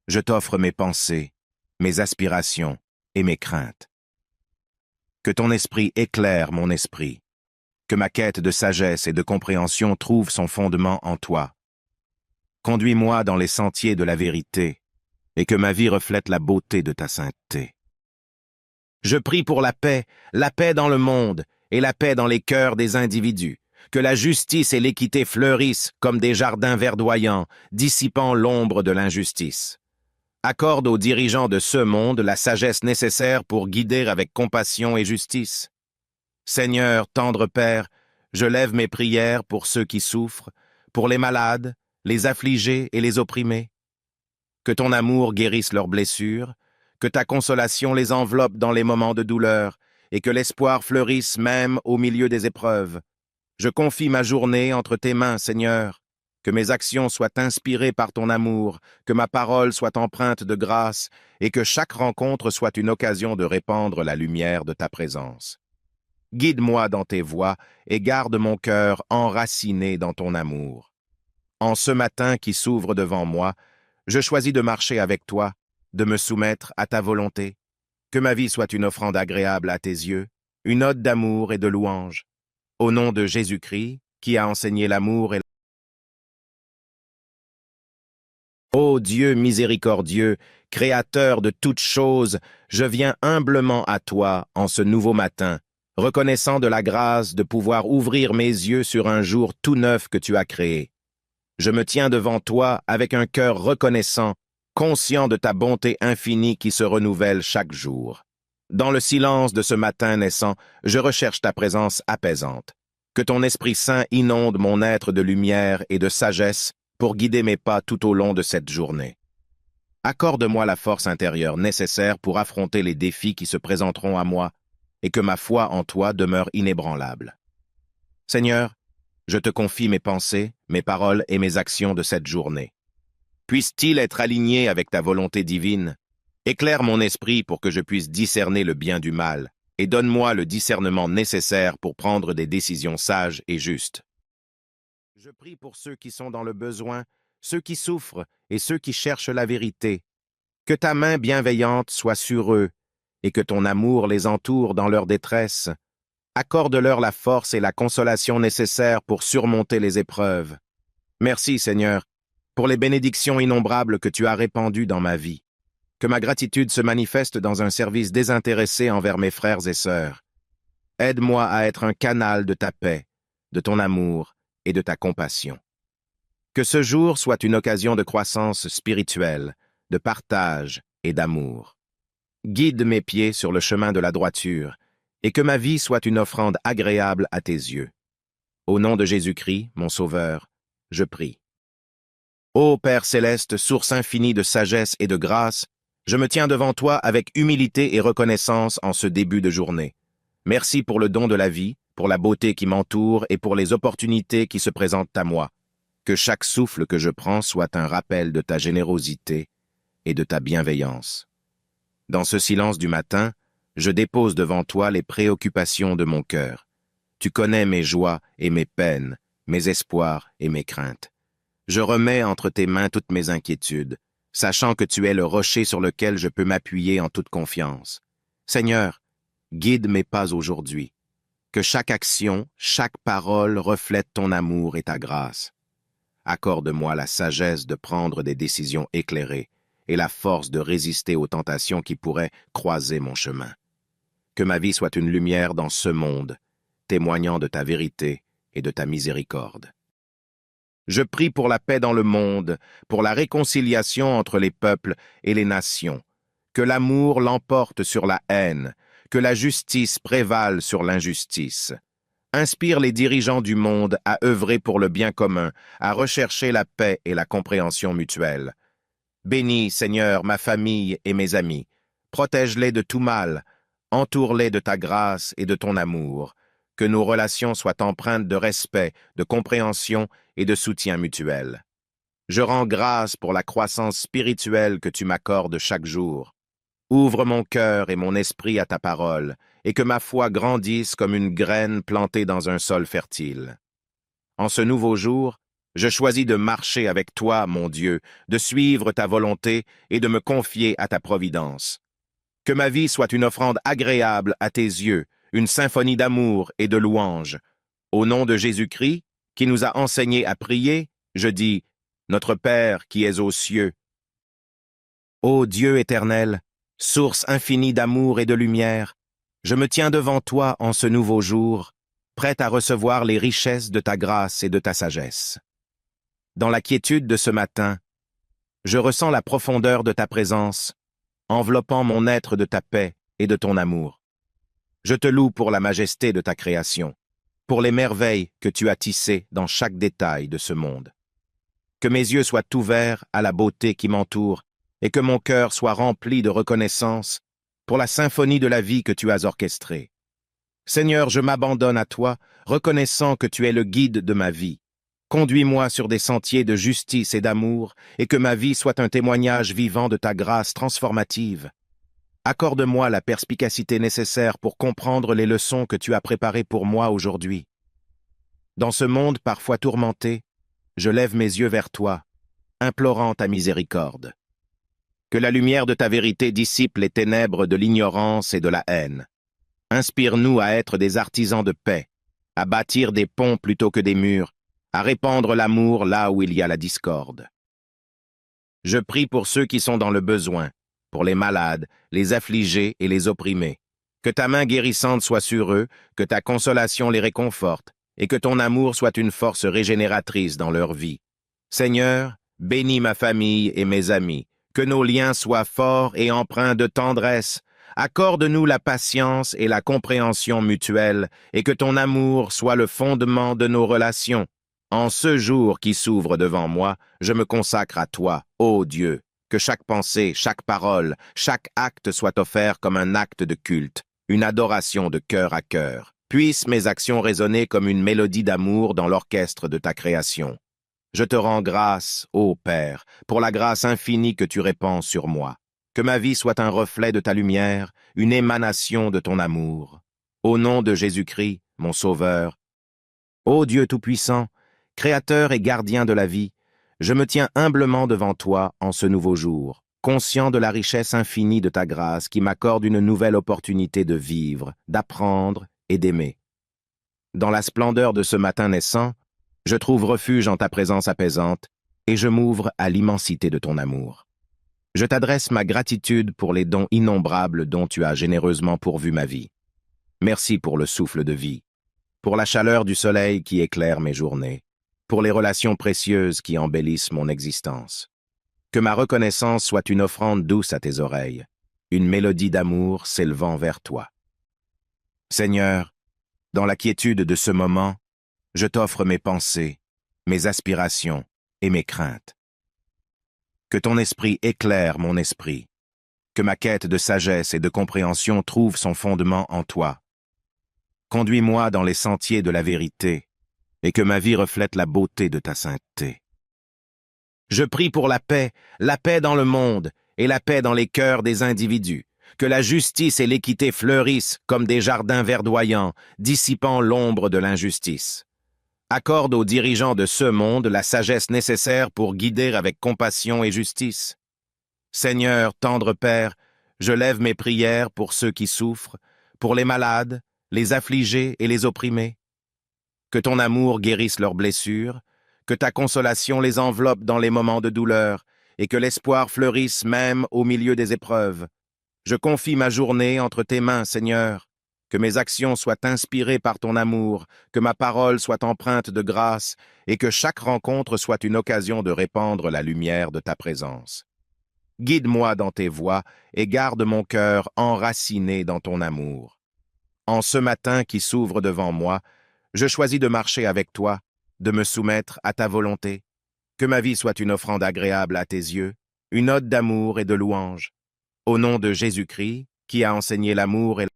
je t'offre mes pensées, mes aspirations et mes craintes. Que ton esprit éclaire mon esprit, que ma quête de sagesse et de compréhension trouve son fondement en toi. Conduis-moi dans les sentiers de la vérité, et que ma vie reflète la beauté de ta sainteté. Je prie pour la paix dans le monde et la paix dans les cœurs des individus, que la justice et l'équité fleurissent comme des jardins verdoyants, dissipant l'ombre de l'injustice. Accorde aux dirigeants de ce monde la sagesse nécessaire pour guider avec compassion et justice. Seigneur, tendre Père, je lève mes prières pour ceux qui souffrent, pour les malades, les affligés et les opprimés. Que ton amour guérisse leurs blessures, que ta consolation les enveloppe dans les moments de douleur, et que l'espoir fleurisse même au milieu des épreuves. Je confie ma journée entre tes mains, Seigneur, que mes actions soient inspirées par ton amour, que ma parole soit empreinte de grâce, et que chaque rencontre soit une occasion de répandre la lumière de ta présence. Guide-moi dans tes voies et garde mon cœur enraciné dans ton amour. En ce matin qui s'ouvre devant moi, je choisis de marcher avec toi, de me soumettre à ta volonté. Que ma vie soit une offrande agréable à tes yeux, une ode d'amour et de louange. Au nom de Jésus-Christ, qui a enseigné l'amour et Ô Dieu miséricordieux, Créateur de toutes choses, je viens humblement à toi en ce nouveau matin, reconnaissant de la grâce de pouvoir ouvrir mes yeux sur un jour tout neuf que tu as créé. Je me tiens devant toi avec un cœur reconnaissant, conscient de ta bonté infinie qui se renouvelle chaque jour. Dans le silence de ce matin naissant, je recherche ta présence apaisante. Que ton Esprit Saint inonde mon être de lumière et de sagesse pour guider mes pas tout au long de cette journée. Accorde-moi la force intérieure nécessaire pour affronter les défis qui se présenteront à moi et que ma foi en toi demeure inébranlable. Seigneur, je te confie mes pensées, mes paroles et mes actions de cette journée. Puisse-t-il être aligné avec ta volonté divine? Éclaire mon esprit pour que je puisse discerner le bien du mal, et donne-moi le discernement nécessaire pour prendre des décisions sages et justes. Je prie pour ceux qui sont dans le besoin, ceux qui souffrent et ceux qui cherchent la vérité. Que ta main bienveillante soit sur eux, et que ton amour les entoure dans leur détresse. Accorde-leur la force et la consolation nécessaires pour surmonter les épreuves. Merci, Seigneur, pour les bénédictions innombrables que tu as répandues dans ma vie. Que ma gratitude se manifeste dans un service désintéressé envers mes frères et sœurs. Aide-moi à être un canal de ta paix, de ton amour et de ta compassion. Que ce jour soit une occasion de croissance spirituelle, de partage et d'amour. Guide mes pieds sur le chemin de la droiture, et que ma vie soit une offrande agréable à tes yeux. Au nom de Jésus-Christ, mon Sauveur, je prie. Ô Père céleste, source infinie de sagesse et de grâce, je me tiens devant toi avec humilité et reconnaissance en ce début de journée. Merci pour le don de la vie, pour la beauté qui m'entoure et pour les opportunités qui se présentent à moi. Que chaque souffle que je prends soit un rappel de ta générosité et de ta bienveillance. Dans ce silence du matin, je dépose devant toi les préoccupations de mon cœur. Tu connais mes joies et mes peines, mes espoirs et mes craintes. Je remets entre tes mains toutes mes inquiétudes, sachant que tu es le rocher sur lequel je peux m'appuyer en toute confiance. Seigneur, Guide mes pas aujourd'hui. Que chaque action, chaque parole reflète ton amour et ta grâce. Accorde-moi la sagesse de prendre des décisions éclairées et la force de résister aux tentations qui pourraient croiser mon chemin. Que ma vie soit une lumière dans ce monde, témoignant de ta vérité et de ta miséricorde. Je prie pour la paix dans le monde, pour la réconciliation entre les peuples et les nations. Que l'amour l'emporte sur la haine, que la justice prévale sur l'injustice. Inspire les dirigeants du monde à œuvrer pour le bien commun, à rechercher la paix et la compréhension mutuelle. Bénis, Seigneur, ma famille et mes amis. Protège-les de tout mal. Entoure-les de ta grâce et de ton amour. Que nos relations soient empreintes de respect, de compréhension et de soutien mutuel. Je rends grâce pour la croissance spirituelle que tu m'accordes chaque jour. Ouvre mon cœur et mon esprit à ta parole, et que ma foi grandisse comme une graine plantée dans un sol fertile. En ce nouveau jour, je choisis de marcher avec toi, mon Dieu, de suivre ta volonté et de me confier à ta providence. Que ma vie soit une offrande agréable à tes yeux, une symphonie d'amour et de louange. Au nom de Jésus-Christ, qui nous a enseigné à prier, je dis, Notre Père qui es aux cieux. Ô Dieu éternel, source infinie d'amour et de lumière, je me tiens devant toi en ce nouveau jour, prête à recevoir les richesses de ta grâce et de ta sagesse. Dans la quiétude de ce matin, je ressens la profondeur de ta présence, enveloppant mon être de ta paix et de ton amour. Je te loue pour la majesté de ta création, pour les merveilles que tu as tissées dans chaque détail de ce monde. Que mes yeux soient ouverts à la beauté qui m'entoure et que mon cœur soit rempli de reconnaissance pour la symphonie de la vie que tu as orchestrée. Seigneur, je m'abandonne à toi, reconnaissant que tu es le guide de ma vie. Conduis-moi sur des sentiers de justice et d'amour, et que ma vie soit un témoignage vivant de ta grâce transformative. Accorde-moi la perspicacité nécessaire pour comprendre les leçons que tu as préparées pour moi aujourd'hui. Dans ce monde parfois tourmenté, je lève mes yeux vers toi, implorant ta miséricorde. Que la lumière de ta vérité dissipe les ténèbres de l'ignorance et de la haine. Inspire-nous à être des artisans de paix, à bâtir des ponts plutôt que des murs, à répandre l'amour là où il y a la discorde. Je prie pour ceux qui sont dans le besoin, pour les malades, les affligés et les opprimés. Que ta main guérissante soit sur eux, que ta consolation les réconforte, et que ton amour soit une force régénératrice dans leur vie. Seigneur, bénis ma famille et mes amis, que nos liens soient forts et empreints de tendresse. Accorde-nous la patience et la compréhension mutuelle, et que ton amour soit le fondement de nos relations. En ce jour qui s'ouvre devant moi, je me consacre à toi, ô Dieu, que chaque pensée, chaque parole, chaque acte soit offert comme un acte de culte, une adoration de cœur à cœur. Puissent mes actions résonner comme une mélodie d'amour dans l'orchestre de ta création. Je te rends grâce, ô Père, pour la grâce infinie que tu répands sur moi. Que ma vie soit un reflet de ta lumière, une émanation de ton amour. Au nom de Jésus-Christ, mon Sauveur, ô Dieu Tout-Puissant, Créateur et gardien de la vie, je me tiens humblement devant toi en ce nouveau jour, conscient de la richesse infinie de ta grâce qui m'accorde une nouvelle opportunité de vivre, d'apprendre et d'aimer. Dans la splendeur de ce matin naissant, je trouve refuge en ta présence apaisante et je m'ouvre à l'immensité de ton amour. Je t'adresse ma gratitude pour les dons innombrables dont tu as généreusement pourvu ma vie. Merci pour le souffle de vie, pour la chaleur du soleil qui éclaire mes journées, pour les relations précieuses qui embellissent mon existence. Que ma reconnaissance soit une offrande douce à tes oreilles, une mélodie d'amour s'élevant vers toi. Seigneur, dans la quiétude de ce moment, je t'offre mes pensées, mes aspirations et mes craintes. Que ton esprit éclaire mon esprit, que ma quête de sagesse et de compréhension trouve son fondement en toi. Conduis-moi dans les sentiers de la vérité, et que ma vie reflète la beauté de ta sainteté. Je prie pour la paix dans le monde et la paix dans les cœurs des individus, que la justice et l'équité fleurissent comme des jardins verdoyants, dissipant l'ombre de l'injustice. Accorde aux dirigeants de ce monde la sagesse nécessaire pour guider avec compassion et justice. Seigneur, tendre Père, je lève mes prières pour ceux qui souffrent, pour les malades, les affligés et les opprimés. Que ton amour guérisse leurs blessures, que ta consolation les enveloppe dans les moments de douleur, et que l'espoir fleurisse même au milieu des épreuves. Je confie ma journée entre tes mains, Seigneur, que mes actions soient inspirées par ton amour, que ma parole soit empreinte de grâce, et que chaque rencontre soit une occasion de répandre la lumière de ta présence. Guide-moi dans tes voies et garde mon cœur enraciné dans ton amour. En ce matin qui s'ouvre devant moi, je choisis de marcher avec toi, de me soumettre à ta volonté. Que ma vie soit une offrande agréable à tes yeux, une ode d'amour et de louange. Au nom de Jésus-Christ, qui a enseigné l'amour et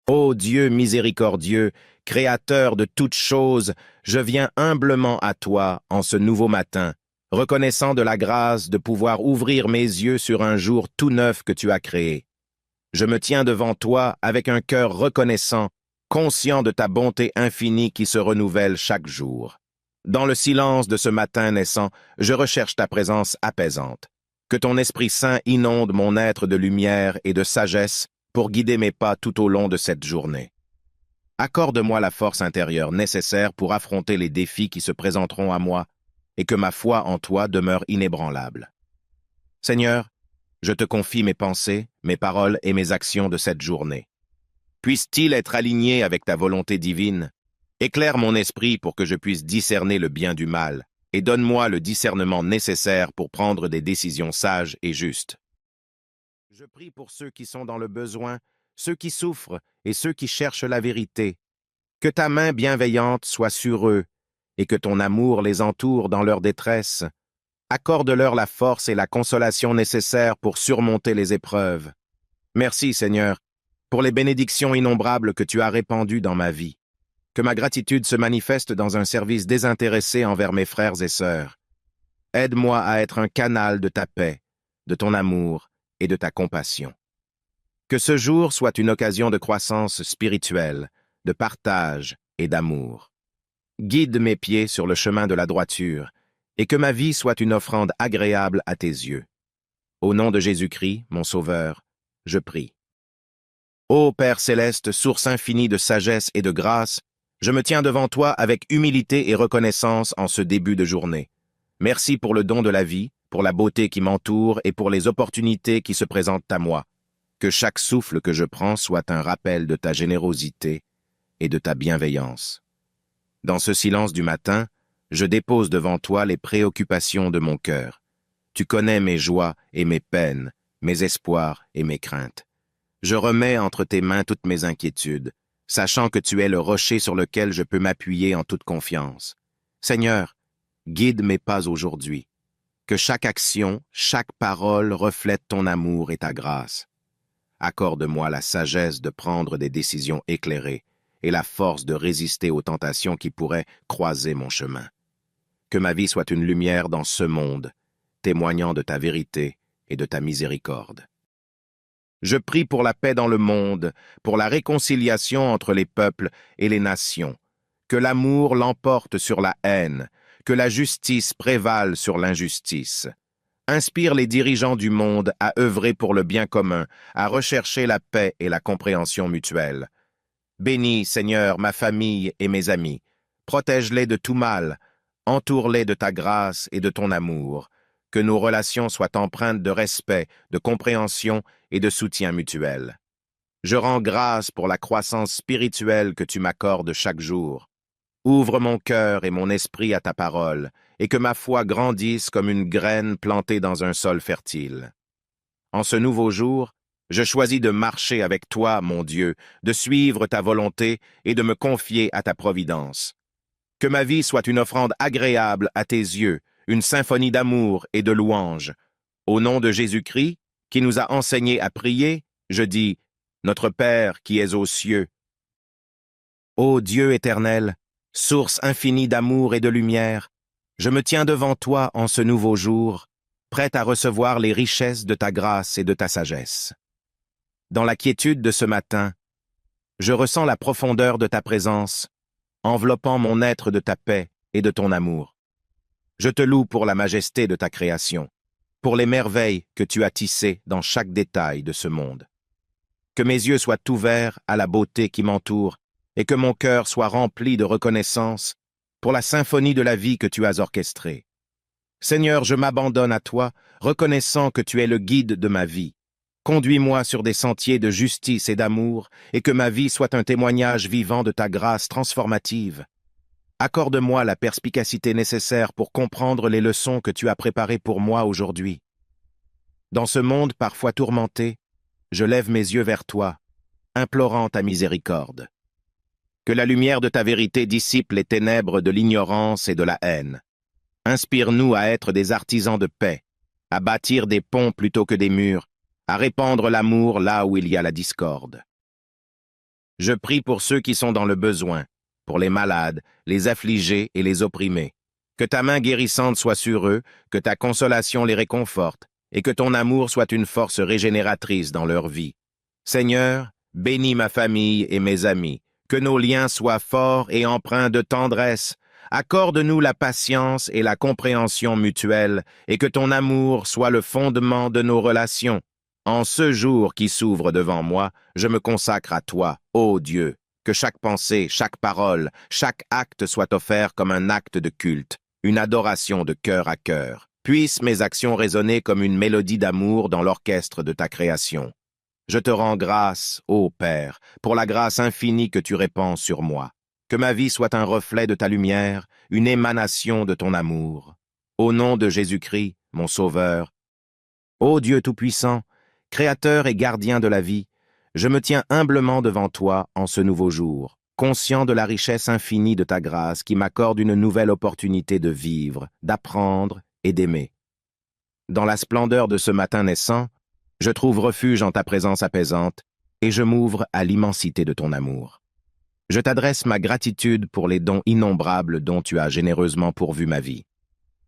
Ô Dieu miséricordieux, Créateur de toutes choses, je viens humblement à toi en ce nouveau matin, reconnaissant de la grâce de pouvoir ouvrir mes yeux sur un jour tout neuf que tu as créé. Je me tiens devant toi avec un cœur reconnaissant, conscient de ta bonté infinie qui se renouvelle chaque jour. Dans le silence de ce matin naissant, je recherche ta présence apaisante. Que ton Esprit Saint inonde mon être de lumière et de sagesse pour guider mes pas tout au long de cette journée. Accorde-moi la force intérieure nécessaire pour affronter les défis qui se présenteront à moi et que ma foi en toi demeure inébranlable. Seigneur, je te confie mes pensées, mes paroles et mes actions de cette journée. Puisse-t-il être aligné avec ta volonté divine? Éclaire mon esprit pour que je puisse discerner le bien du mal et donne-moi le discernement nécessaire pour prendre des décisions sages et justes. Je prie pour ceux qui sont dans le besoin, ceux qui souffrent et ceux qui cherchent la vérité. Que ta main bienveillante soit sur eux et que ton amour les entoure dans leur détresse. Accorde-leur la force et la consolation nécessaires pour surmonter les épreuves. Merci, Seigneur, pour les bénédictions innombrables que tu as répandues dans ma vie. Que ma gratitude se manifeste dans un service désintéressé envers mes frères et sœurs. Aide-moi à être un canal de ta paix, de ton amour et de ta compassion. Que ce jour soit une occasion de croissance spirituelle, de partage et d'amour. Guide mes pieds sur le chemin de la droiture, et que ma vie soit une offrande agréable à tes yeux. Au nom de Jésus-Christ, mon Sauveur, je prie. Ô Père céleste, source infinie de sagesse et de grâce, je me tiens devant toi avec humilité et reconnaissance en ce début de journée. Merci pour le don de la vie, pour la beauté qui m'entoure et pour les opportunités qui se présentent à moi. Que chaque souffle que je prends soit un rappel de ta générosité et de ta bienveillance. Dans ce silence du matin, je dépose devant toi les préoccupations de mon cœur. Tu connais mes joies et mes peines, mes espoirs et mes craintes. Je remets entre tes mains toutes mes inquiétudes, sachant que tu es le rocher sur lequel je peux m'appuyer en toute confiance. Seigneur, guide mes pas aujourd'hui. Que chaque action, chaque parole reflète ton amour et ta grâce. Accorde-moi la sagesse de prendre des décisions éclairées et la force de résister aux tentations qui pourraient croiser mon chemin. Que ma vie soit une lumière dans ce monde, témoignant de ta vérité et de ta miséricorde. Je prie pour la paix dans le monde, pour la réconciliation entre les peuples et les nations. Que l'amour l'emporte sur la haine, que la justice prévale sur l'injustice. Inspire les dirigeants du monde à œuvrer pour le bien commun, à rechercher la paix et la compréhension mutuelle. Bénis, Seigneur, ma famille et mes amis. Protège-les de tout mal. Entoure-les de ta grâce et de ton amour. Que nos relations soient empreintes de respect, de compréhension et de soutien mutuel. Je rends grâce pour la croissance spirituelle que tu m'accordes chaque jour. Ouvre mon cœur et mon esprit à ta parole, et que ma foi grandisse comme une graine plantée dans un sol fertile. En ce nouveau jour, je choisis de marcher avec toi, mon Dieu, de suivre ta volonté et de me confier à ta providence. Que ma vie soit une offrande agréable à tes yeux, une symphonie d'amour et de louange. Au nom de Jésus-Christ, qui nous a enseigné à prier, je dis, Notre Père qui es aux cieux. Ô Dieu éternel, source infinie d'amour et de lumière, je me tiens devant toi en ce nouveau jour, prêt à recevoir les richesses de ta grâce et de ta sagesse. Dans la quiétude de ce matin, je ressens la profondeur de ta présence, enveloppant mon être de ta paix et de ton amour. Je te loue pour la majesté de ta création. pour les merveilles que tu as tissées dans chaque détail de ce monde. Que mes yeux soient ouverts à la beauté qui m'entoure et que mon cœur soit rempli de reconnaissance pour la symphonie de la vie que tu as orchestrée. Seigneur, je m'abandonne à toi, reconnaissant que tu es le guide de ma vie. Conduis-moi sur des sentiers de justice et d'amour, et que ma vie soit un témoignage vivant de ta grâce transformative. Accorde-moi la perspicacité nécessaire pour comprendre les leçons que tu as préparées pour moi aujourd'hui. Dans ce monde parfois tourmenté, je lève mes yeux vers toi, implorant ta miséricorde. Que la lumière de ta vérité dissipe les ténèbres de l'ignorance et de la haine. Inspire-nous à être des artisans de paix, à bâtir des ponts plutôt que des murs, à répandre l'amour là où il y a la discorde. Je prie pour ceux qui sont dans le besoin, pour les malades, les affligés et les opprimés. Que ta main guérissante soit sur eux, que ta consolation les réconforte, et que ton amour soit une force régénératrice dans leur vie. Seigneur, bénis ma famille et mes amis, que nos liens soient forts et empreints de tendresse. Accorde-nous la patience et la compréhension mutuelle, et que ton amour soit le fondement de nos relations. En ce jour qui s'ouvre devant moi, je me consacre à toi, ô Dieu, que chaque pensée, chaque parole, chaque acte soit offert comme un acte de culte, une adoration de cœur à cœur. Puissent mes actions résonner comme une mélodie d'amour dans l'orchestre de ta création. Je te rends grâce, ô Père, pour la grâce infinie que tu répands sur moi. Que ma vie soit un reflet de ta lumière, une émanation de ton amour. Au nom de Jésus-Christ, mon Sauveur. Ô Dieu Tout-Puissant, Créateur et gardien de la vie, je me tiens humblement devant toi en ce nouveau jour, conscient de la richesse infinie de ta grâce qui m'accorde une nouvelle opportunité de vivre, d'apprendre et d'aimer. Dans la splendeur de ce matin naissant, je trouve refuge en ta présence apaisante et je m'ouvre à l'immensité de ton amour. Je t'adresse ma gratitude pour les dons innombrables dont tu as généreusement pourvu ma vie.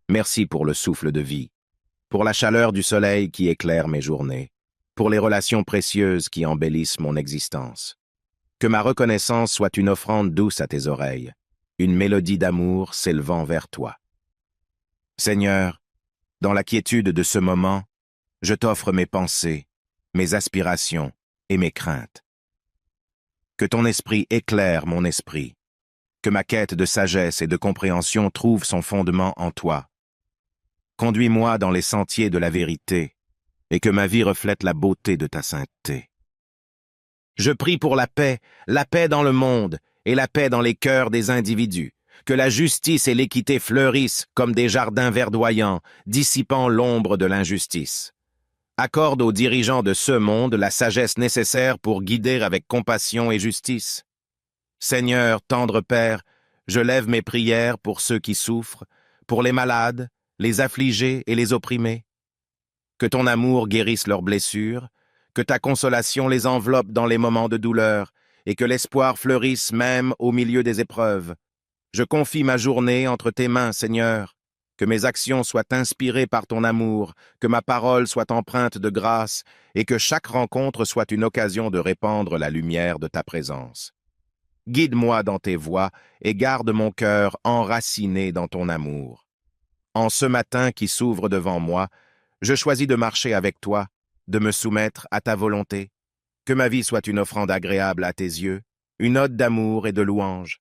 Merci pour le souffle de vie, pour la chaleur du soleil qui éclaire mes journées, pour les relations précieuses qui embellissent mon existence. Que ma reconnaissance soit une offrande douce à tes oreilles, une mélodie d'amour s'élevant vers toi. Seigneur, dans la quiétude de ce moment, je t'offre mes pensées, mes aspirations et mes craintes. Que ton esprit éclaire mon esprit, que ma quête de sagesse et de compréhension trouve son fondement en toi. Conduis-moi dans les sentiers de la vérité, et que ma vie reflète la beauté de ta sainteté. Je prie pour la paix dans le monde et la paix dans les cœurs des individus, que la justice et l'équité fleurissent comme des jardins verdoyants, dissipant l'ombre de l'injustice. Accorde aux dirigeants de ce monde la sagesse nécessaire pour guider avec compassion et justice. Seigneur, tendre Père, je lève mes prières pour ceux qui souffrent, pour les malades, les affligés et les opprimés. Que ton amour guérisse leurs blessures, que ta consolation les enveloppe dans les moments de douleur, et que l'espoir fleurisse même au milieu des épreuves. Je confie ma journée entre tes mains, Seigneur. Que mes actions soient inspirées par ton amour, que ma parole soit empreinte de grâce, et que chaque rencontre soit une occasion de répandre la lumière de ta présence. Guide-moi dans tes voies et garde mon cœur enraciné dans ton amour. En ce matin qui s'ouvre devant moi, je choisis de marcher avec toi, de me soumettre à ta volonté. Que ma vie soit une offrande agréable à tes yeux, une ode d'amour et de louange.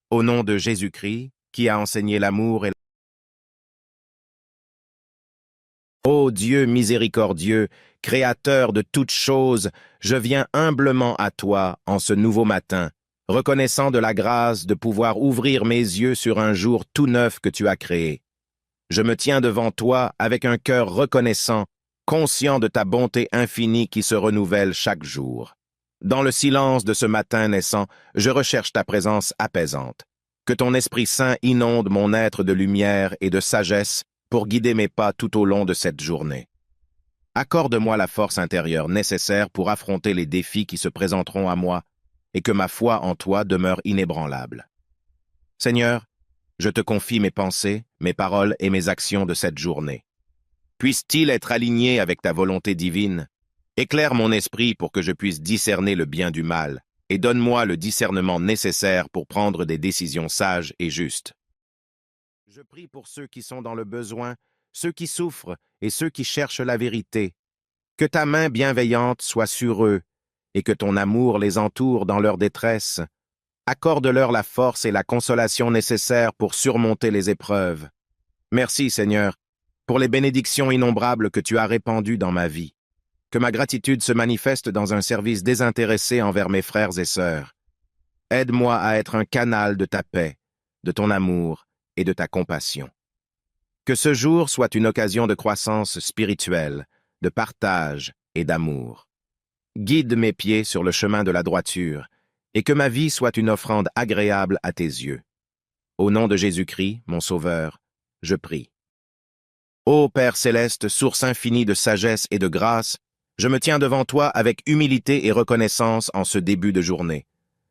Au nom de Jésus-Christ, qui a enseigné l'amour et Ô Dieu miséricordieux, Créateur de toutes choses, je viens humblement à toi en ce nouveau matin, reconnaissant de la grâce de pouvoir ouvrir mes yeux sur un jour tout neuf que tu as créé. Je me tiens devant toi avec un cœur reconnaissant, conscient de ta bonté infinie qui se renouvelle chaque jour. Dans le silence de ce matin naissant, je recherche ta présence apaisante. Que ton Esprit Saint inonde mon être de lumière et de sagesse pour guider mes pas tout au long de cette journée. Accorde-moi la force intérieure nécessaire pour affronter les défis qui se présenteront à moi et que ma foi en toi demeure inébranlable. Seigneur, je te confie mes pensées, mes paroles et mes actions de cette journée. Puissent-ils être alignés avec ta volonté divine? Éclaire mon esprit pour que je puisse discerner le bien du mal et donne-moi le discernement nécessaire pour prendre des décisions sages et justes. Je prie pour ceux qui sont dans le besoin, ceux qui souffrent et ceux qui cherchent la vérité. Que ta main bienveillante soit sur eux, et que ton amour les entoure dans leur détresse. Accorde-leur la force et la consolation nécessaires pour surmonter les épreuves. Merci, Seigneur, pour les bénédictions innombrables que tu as répandues dans ma vie. Que ma gratitude se manifeste dans un service désintéressé envers mes frères et sœurs. Aide-moi à être un canal de ta paix, de ton amour et de ta compassion. Que ce jour soit une occasion de croissance spirituelle, de partage et d'amour. Guide mes pieds sur le chemin de la droiture, et que ma vie soit une offrande agréable à tes yeux. Au nom de Jésus-Christ, mon Sauveur, je prie. Ô Père céleste, source infinie de sagesse et de grâce, je me tiens devant toi avec humilité et reconnaissance en ce début de journée.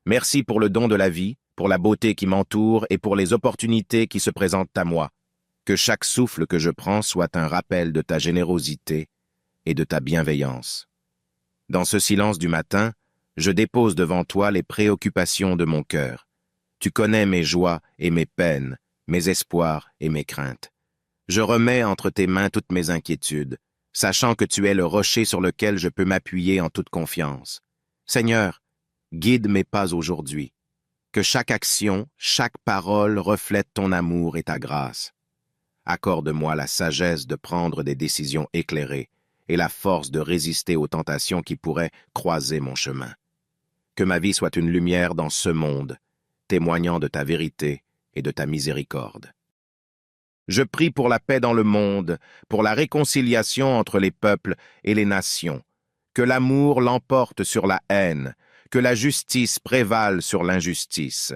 Merci pour le don de la vie, pour la beauté qui m'entoure et pour les opportunités qui se présentent à moi. Que chaque souffle que je prends soit un rappel de ta générosité et de ta bienveillance. Dans ce silence du matin, je dépose devant toi les préoccupations de mon cœur. Tu connais mes joies et mes peines, mes espoirs et mes craintes. Je remets entre tes mains toutes mes inquiétudes, sachant que tu es le rocher sur lequel je peux m'appuyer en toute confiance. Seigneur, guide mes pas aujourd'hui. Que chaque action, chaque parole reflète ton amour et ta grâce. Accorde-moi la sagesse de prendre des décisions éclairées et la force de résister aux tentations qui pourraient croiser mon chemin. Que ma vie soit une lumière dans ce monde, témoignant de ta vérité et de ta miséricorde. Je prie pour la paix dans le monde, pour la réconciliation entre les peuples et les nations. Que l'amour l'emporte sur la haine, que la justice prévale sur l'injustice.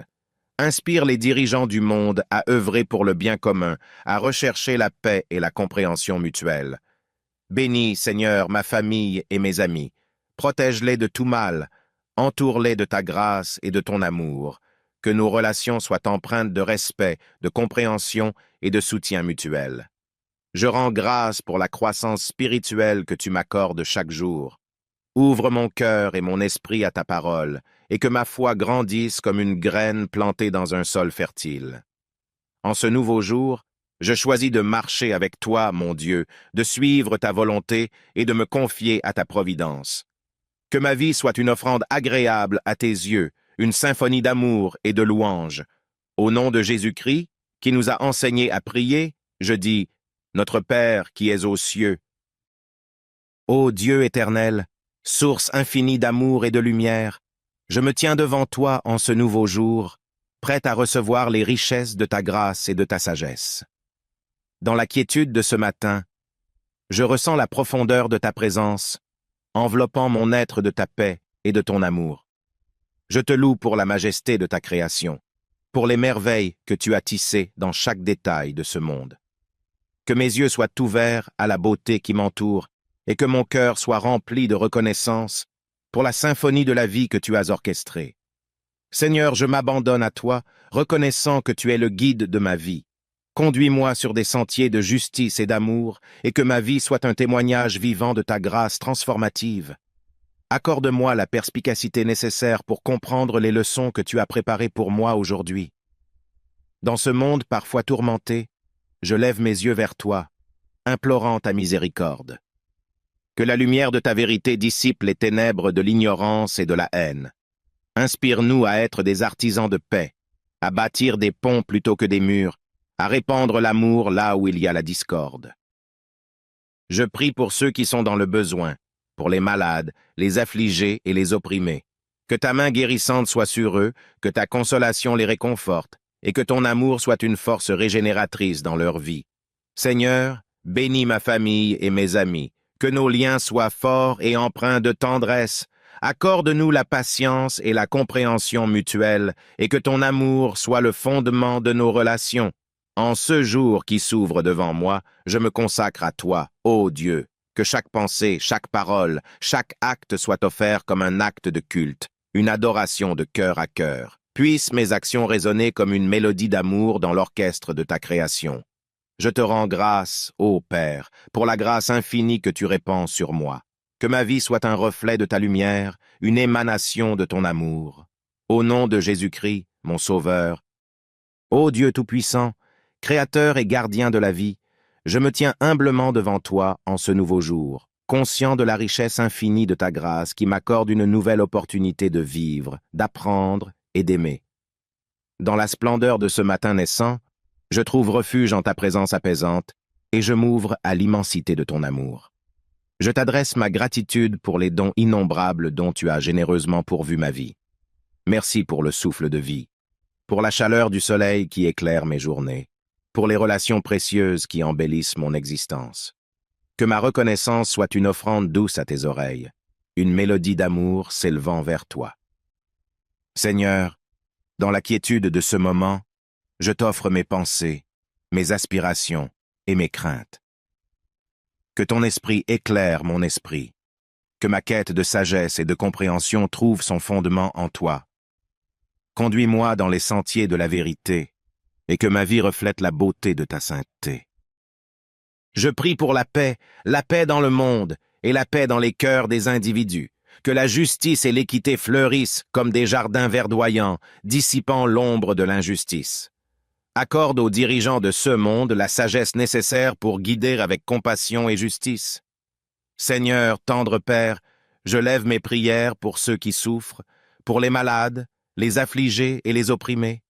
Inspire les dirigeants du monde à œuvrer pour le bien commun, à rechercher la paix et la compréhension mutuelle. Bénis, Seigneur, ma famille et mes amis. Protège-les de tout mal. Entoure-les de ta grâce et de ton amour. Que nos relations soient empreintes de respect, de compréhension et de soutien mutuel. Je rends grâce pour la croissance spirituelle que tu m'accordes chaque jour. Ouvre mon cœur et mon esprit à ta parole, et que ma foi grandisse comme une graine plantée dans un sol fertile. En ce nouveau jour, je choisis de marcher avec toi, mon Dieu, de suivre ta volonté et de me confier à ta providence. Que ma vie soit une offrande agréable à tes yeux, une symphonie d'amour et de louange. Au nom de Jésus-Christ, qui nous a enseigné à prier, je dis, Notre Père qui es aux cieux. Ô Dieu éternel, source infinie d'amour et de lumière, je me tiens devant toi en ce nouveau jour, prêt à recevoir les richesses de ta grâce et de ta sagesse. Dans la quiétude de ce matin, je ressens la profondeur de ta présence, enveloppant mon être de ta paix et de ton amour. Je te loue pour la majesté de ta création, pour les merveilles que tu as tissées dans chaque détail de ce monde. Que mes yeux soient ouverts à la beauté qui m'entoure et que mon cœur soit rempli de reconnaissance pour la symphonie de la vie que tu as orchestrée. Seigneur, je m'abandonne à toi, reconnaissant que tu es le guide de ma vie. Conduis-moi sur des sentiers de justice et d'amour, et que ma vie soit un témoignage vivant de ta grâce transformative. Accorde-moi la perspicacité nécessaire pour comprendre les leçons que tu as préparées pour moi aujourd'hui. Dans ce monde parfois tourmenté, je lève mes yeux vers toi, implorant ta miséricorde. Que la lumière de ta vérité dissipe les ténèbres de l'ignorance et de la haine. Inspire-nous à être des artisans de paix, à bâtir des ponts plutôt que des murs, à répandre l'amour là où il y a la discorde. Je prie pour ceux qui sont dans le besoin, pour les malades, les affligés et les opprimés. Que ta main guérissante soit sur eux, que ta consolation les réconforte, et que ton amour soit une force régénératrice dans leur vie. Seigneur, bénis ma famille et mes amis, que nos liens soient forts et empreints de tendresse. Accorde-nous la patience et la compréhension mutuelle, et que ton amour soit le fondement de nos relations. En ce jour qui s'ouvre devant moi, je me consacre à toi, ô Dieu. Que chaque pensée, chaque parole, chaque acte soit offert comme un acte de culte, une adoration de cœur à cœur. Puissent mes actions résonner comme une mélodie d'amour dans l'orchestre de ta création. Je te rends grâce, ô Père, pour la grâce infinie que tu répands sur moi. Que ma vie soit un reflet de ta lumière, une émanation de ton amour. Au nom de Jésus-Christ, mon Sauveur. Ô Dieu Tout-Puissant, Créateur et gardien de la vie, je me tiens humblement devant toi en ce nouveau jour, conscient de la richesse infinie de ta grâce qui m'accorde une nouvelle opportunité de vivre, d'apprendre et d'aimer. Dans la splendeur de ce matin naissant, je trouve refuge en ta présence apaisante et je m'ouvre à l'immensité de ton amour. Je t'adresse ma gratitude pour les dons innombrables dont tu as généreusement pourvu ma vie. Merci pour le souffle de vie, pour la chaleur du soleil qui éclaire mes journées, pour les relations précieuses qui embellissent mon existence. Que ma reconnaissance soit une offrande douce à tes oreilles, une mélodie d'amour s'élevant vers toi. Seigneur, dans la quiétude de ce moment, je t'offre mes pensées, mes aspirations et mes craintes. Que ton esprit éclaire mon esprit, que ma quête de sagesse et de compréhension trouve son fondement en toi. Conduis-moi dans les sentiers de la vérité, et que ma vie reflète la beauté de ta sainteté. Je prie pour la paix dans le monde et la paix dans les cœurs des individus, que la justice et l'équité fleurissent comme des jardins verdoyants, dissipant l'ombre de l'injustice. Accorde aux dirigeants de ce monde la sagesse nécessaire pour guider avec compassion et justice. Seigneur, tendre Père, je lève mes prières pour ceux qui souffrent, pour les malades, les affligés et les opprimés.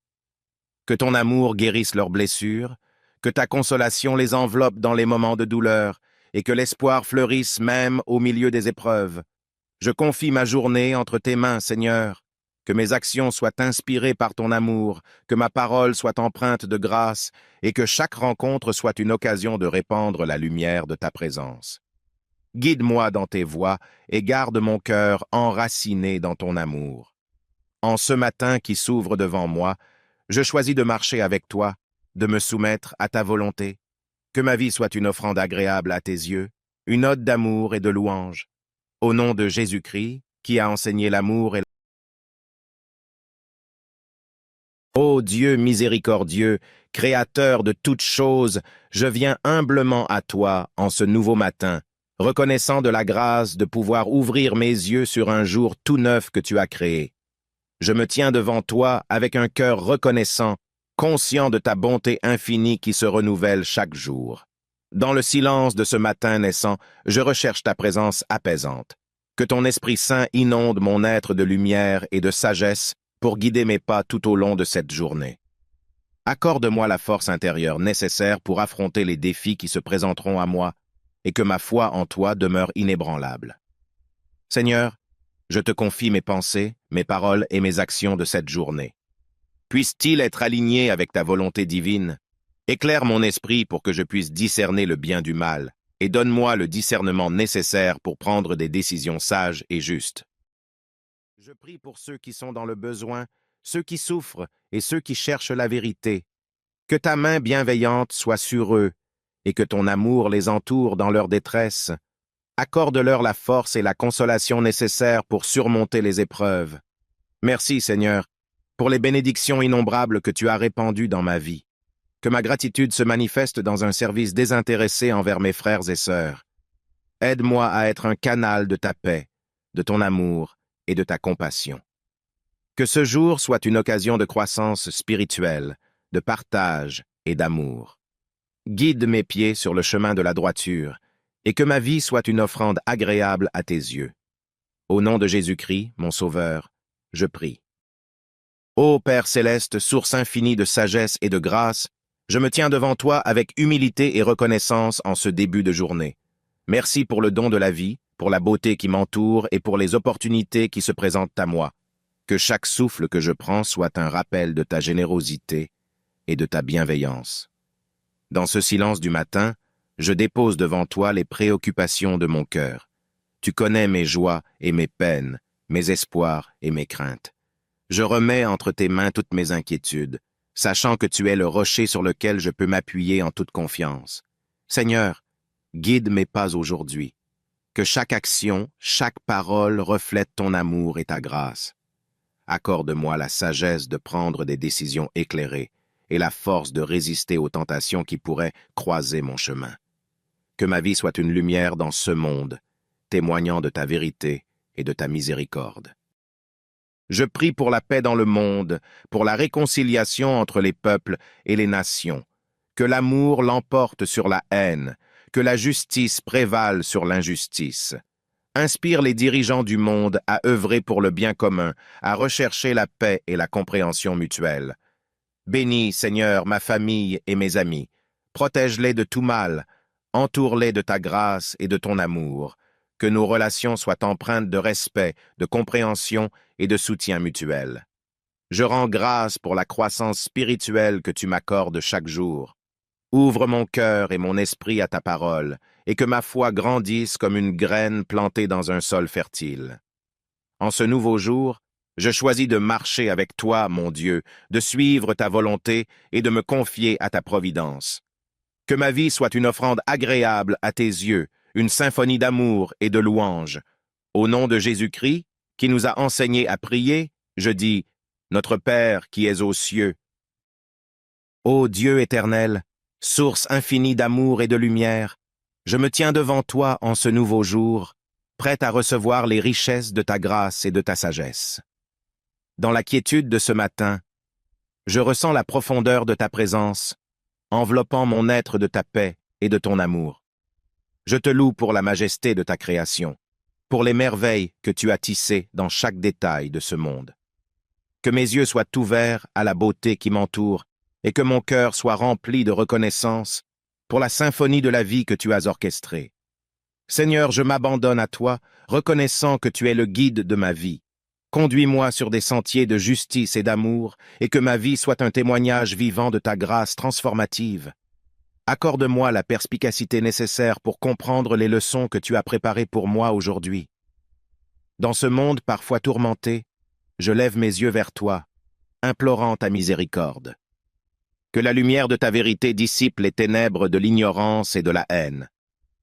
Que ton amour guérisse leurs blessures, que ta consolation les enveloppe dans les moments de douleur, et que l'espoir fleurisse même au milieu des épreuves. Je confie ma journée entre tes mains, Seigneur, que mes actions soient inspirées par ton amour, que ma parole soit empreinte de grâce, et que chaque rencontre soit une occasion de répandre la lumière de ta présence. Guide-moi dans tes voies et garde mon cœur enraciné dans ton amour. En ce matin qui s'ouvre devant moi, je choisis de marcher avec toi, de me soumettre à ta volonté. Que ma vie soit une offrande agréable à tes yeux, une ode d'amour et de louange. Au nom de Jésus-Christ, qui a enseigné l'amour et Ô Dieu miséricordieux, Créateur de toutes choses, je viens humblement à toi en ce nouveau matin, reconnaissant de la grâce de pouvoir ouvrir mes yeux sur un jour tout neuf que tu as créé. Je me tiens devant toi avec un cœur reconnaissant, conscient de ta bonté infinie qui se renouvelle chaque jour. Dans le silence de ce matin naissant, je recherche ta présence apaisante. Que ton Esprit Saint inonde mon être de lumière et de sagesse pour guider mes pas tout au long de cette journée. Accorde-moi la force intérieure nécessaire pour affronter les défis qui se présenteront à moi et que ma foi en toi demeure inébranlable. Seigneur, je te confie mes pensées, mes paroles et mes actions de cette journée. Puisse-t-il être aligné avec ta volonté divine? Éclaire mon esprit pour que je puisse discerner le bien du mal et donne-moi le discernement nécessaire pour prendre des décisions sages et justes. Je prie pour ceux qui sont dans le besoin, ceux qui souffrent et ceux qui cherchent la vérité. Que ta main bienveillante soit sur eux et que ton amour les entoure dans leur détresse. Accorde-leur la force et la consolation nécessaires pour surmonter les épreuves. Merci, Seigneur, pour les bénédictions innombrables que tu as répandues dans ma vie. Que ma gratitude se manifeste dans un service désintéressé envers mes frères et sœurs. Aide-moi à être un canal de ta paix, de ton amour et de ta compassion. Que ce jour soit une occasion de croissance spirituelle, de partage et d'amour. Guide mes pieds sur le chemin de la droiture, et que ma vie soit une offrande agréable à tes yeux. Au nom de Jésus-Christ, mon Sauveur, je prie. Ô Père céleste, source infinie de sagesse et de grâce, je me tiens devant toi avec humilité et reconnaissance en ce début de journée. Merci pour le don de la vie, pour la beauté qui m'entoure et pour les opportunités qui se présentent à moi. Que chaque souffle que je prends soit un rappel de ta générosité et de ta bienveillance. Dans ce silence du matin, je dépose devant toi les préoccupations de mon cœur. Tu connais mes joies et mes peines, mes espoirs et mes craintes. Je remets entre tes mains toutes mes inquiétudes, sachant que tu es le rocher sur lequel je peux m'appuyer en toute confiance. Seigneur, guide mes pas aujourd'hui. Que chaque action, chaque parole reflète ton amour et ta grâce. Accorde-moi la sagesse de prendre des décisions éclairées et la force de résister aux tentations qui pourraient croiser mon chemin. Que ma vie soit une lumière dans ce monde, témoignant de ta vérité et de ta miséricorde. Je prie pour la paix dans le monde, pour la réconciliation entre les peuples et les nations. Que l'amour l'emporte sur la haine, que la justice prévale sur l'injustice. Inspire les dirigeants du monde à œuvrer pour le bien commun, à rechercher la paix et la compréhension mutuelle. Bénis, Seigneur, ma famille et mes amis. Protège-les de tout mal. Entoure-les de ta grâce et de ton amour. Que nos relations soient empreintes de respect, de compréhension et de soutien mutuel. Je rends grâce pour la croissance spirituelle que tu m'accordes chaque jour. Ouvre mon cœur et mon esprit à ta parole, et que ma foi grandisse comme une graine plantée dans un sol fertile. En ce nouveau jour, je choisis de marcher avec toi, mon Dieu, de suivre ta volonté et de me confier à ta providence. Que ma vie soit une offrande agréable à tes yeux, une symphonie d'amour et de louange. Au nom de Jésus-Christ, qui nous a enseigné à prier, je dis, Notre Père qui es aux cieux. Ô Dieu éternel, source infinie d'amour et de lumière, je me tiens devant toi en ce nouveau jour, prête à recevoir les richesses de ta grâce et de ta sagesse. Dans la quiétude de ce matin, je ressens la profondeur de ta présence, enveloppant mon être de ta paix et de ton amour. Je te loue pour la majesté de ta création, pour les merveilles que tu as tissées dans chaque détail de ce monde. Que mes yeux soient ouverts à la beauté qui m'entoure et que mon cœur soit rempli de reconnaissance pour la symphonie de la vie que tu as orchestrée. Seigneur, je m'abandonne à toi, reconnaissant que tu es le guide de ma vie. Conduis-moi sur des sentiers de justice et d'amour, et que ma vie soit un témoignage vivant de ta grâce transformative. Accorde-moi la perspicacité nécessaire pour comprendre les leçons que tu as préparées pour moi aujourd'hui. Dans ce monde parfois tourmenté, je lève mes yeux vers toi, implorant ta miséricorde. Que la lumière de ta vérité dissipe les ténèbres de l'ignorance et de la haine.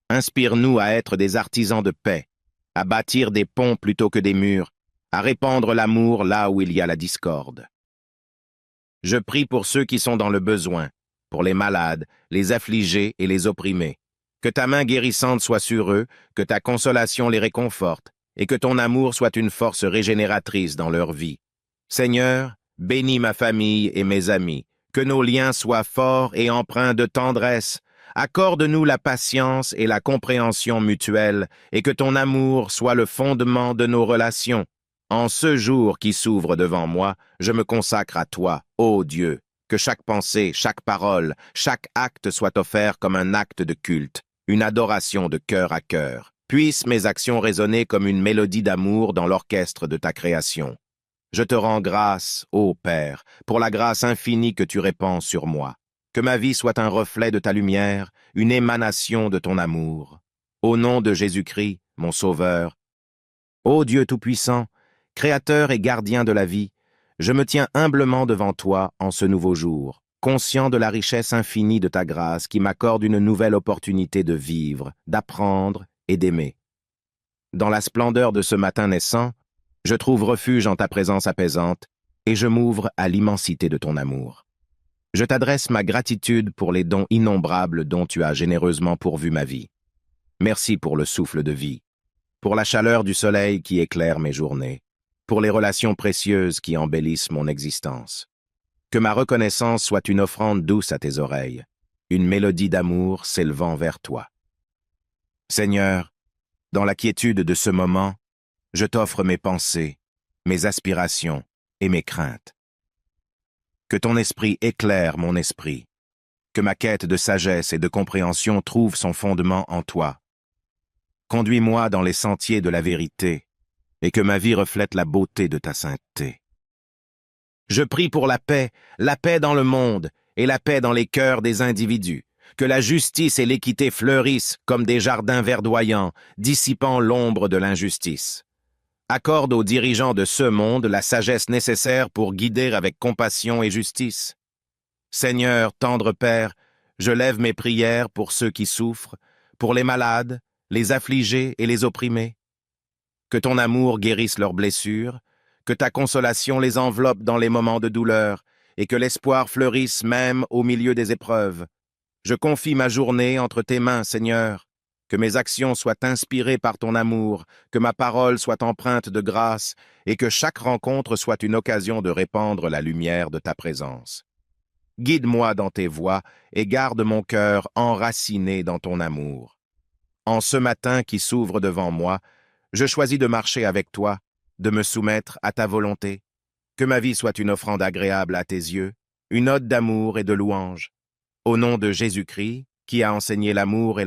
Inspire-nous à être des artisans de paix, à bâtir des ponts plutôt que des murs, à répandre l'amour là où il y a la discorde. Je prie pour ceux qui sont dans le besoin, pour les malades, les affligés et les opprimés. Que ta main guérissante soit sur eux, que ta consolation les réconforte, et que ton amour soit une force régénératrice dans leur vie. Seigneur, bénis ma famille et mes amis, que nos liens soient forts et empreints de tendresse. Accorde-nous la patience et la compréhension mutuelle, et que ton amour soit le fondement de nos relations. En ce jour qui s'ouvre devant moi, je me consacre à toi, ô Dieu, que chaque pensée, chaque parole, chaque acte soit offert comme un acte de culte, une adoration de cœur à cœur. Puissent mes actions résonner comme une mélodie d'amour dans l'orchestre de ta création. Je te rends grâce, ô Père, pour la grâce infinie que tu répands sur moi. Que ma vie soit un reflet de ta lumière, une émanation de ton amour. Au nom de Jésus-Christ, mon Sauveur, ô Dieu Tout-Puissant, Créateur et gardien de la vie, je me tiens humblement devant toi en ce nouveau jour, conscient de la richesse infinie de ta grâce qui m'accorde une nouvelle opportunité de vivre, d'apprendre et d'aimer. Dans la splendeur de ce matin naissant, je trouve refuge en ta présence apaisante et je m'ouvre à l'immensité de ton amour. Je t'adresse ma gratitude pour les dons innombrables dont tu as généreusement pourvu ma vie. Merci pour le souffle de vie, pour la chaleur du soleil qui éclaire mes journées, pour les relations précieuses qui embellissent mon existence. Que ma reconnaissance soit une offrande douce à tes oreilles, une mélodie d'amour s'élevant vers toi. Seigneur, dans la quiétude de ce moment, je t'offre mes pensées, mes aspirations et mes craintes. Que ton esprit éclaire mon esprit, que ma quête de sagesse et de compréhension trouve son fondement en toi. Conduis-moi dans les sentiers de la vérité, et que ma vie reflète la beauté de ta sainteté. Je prie pour la paix dans le monde et la paix dans les cœurs des individus, que la justice et l'équité fleurissent comme des jardins verdoyants, dissipant l'ombre de l'injustice. Accorde aux dirigeants de ce monde la sagesse nécessaire pour guider avec compassion et justice. Seigneur, tendre Père, je lève mes prières pour ceux qui souffrent, pour les malades, les affligés et les opprimés. Que ton amour guérisse leurs blessures, que ta consolation les enveloppe dans les moments de douleur, et que l'espoir fleurisse même au milieu des épreuves. Je confie ma journée entre tes mains, Seigneur, que mes actions soient inspirées par ton amour, que ma parole soit empreinte de grâce, et que chaque rencontre soit une occasion de répandre la lumière de ta présence. Guide-moi dans tes voies et garde mon cœur enraciné dans ton amour. En ce matin qui s'ouvre devant moi, je choisis de marcher avec toi, de me soumettre à ta volonté. Que ma vie soit une offrande agréable à tes yeux, une ode d'amour et de louange. Au nom de Jésus-Christ, qui a enseigné l'amour et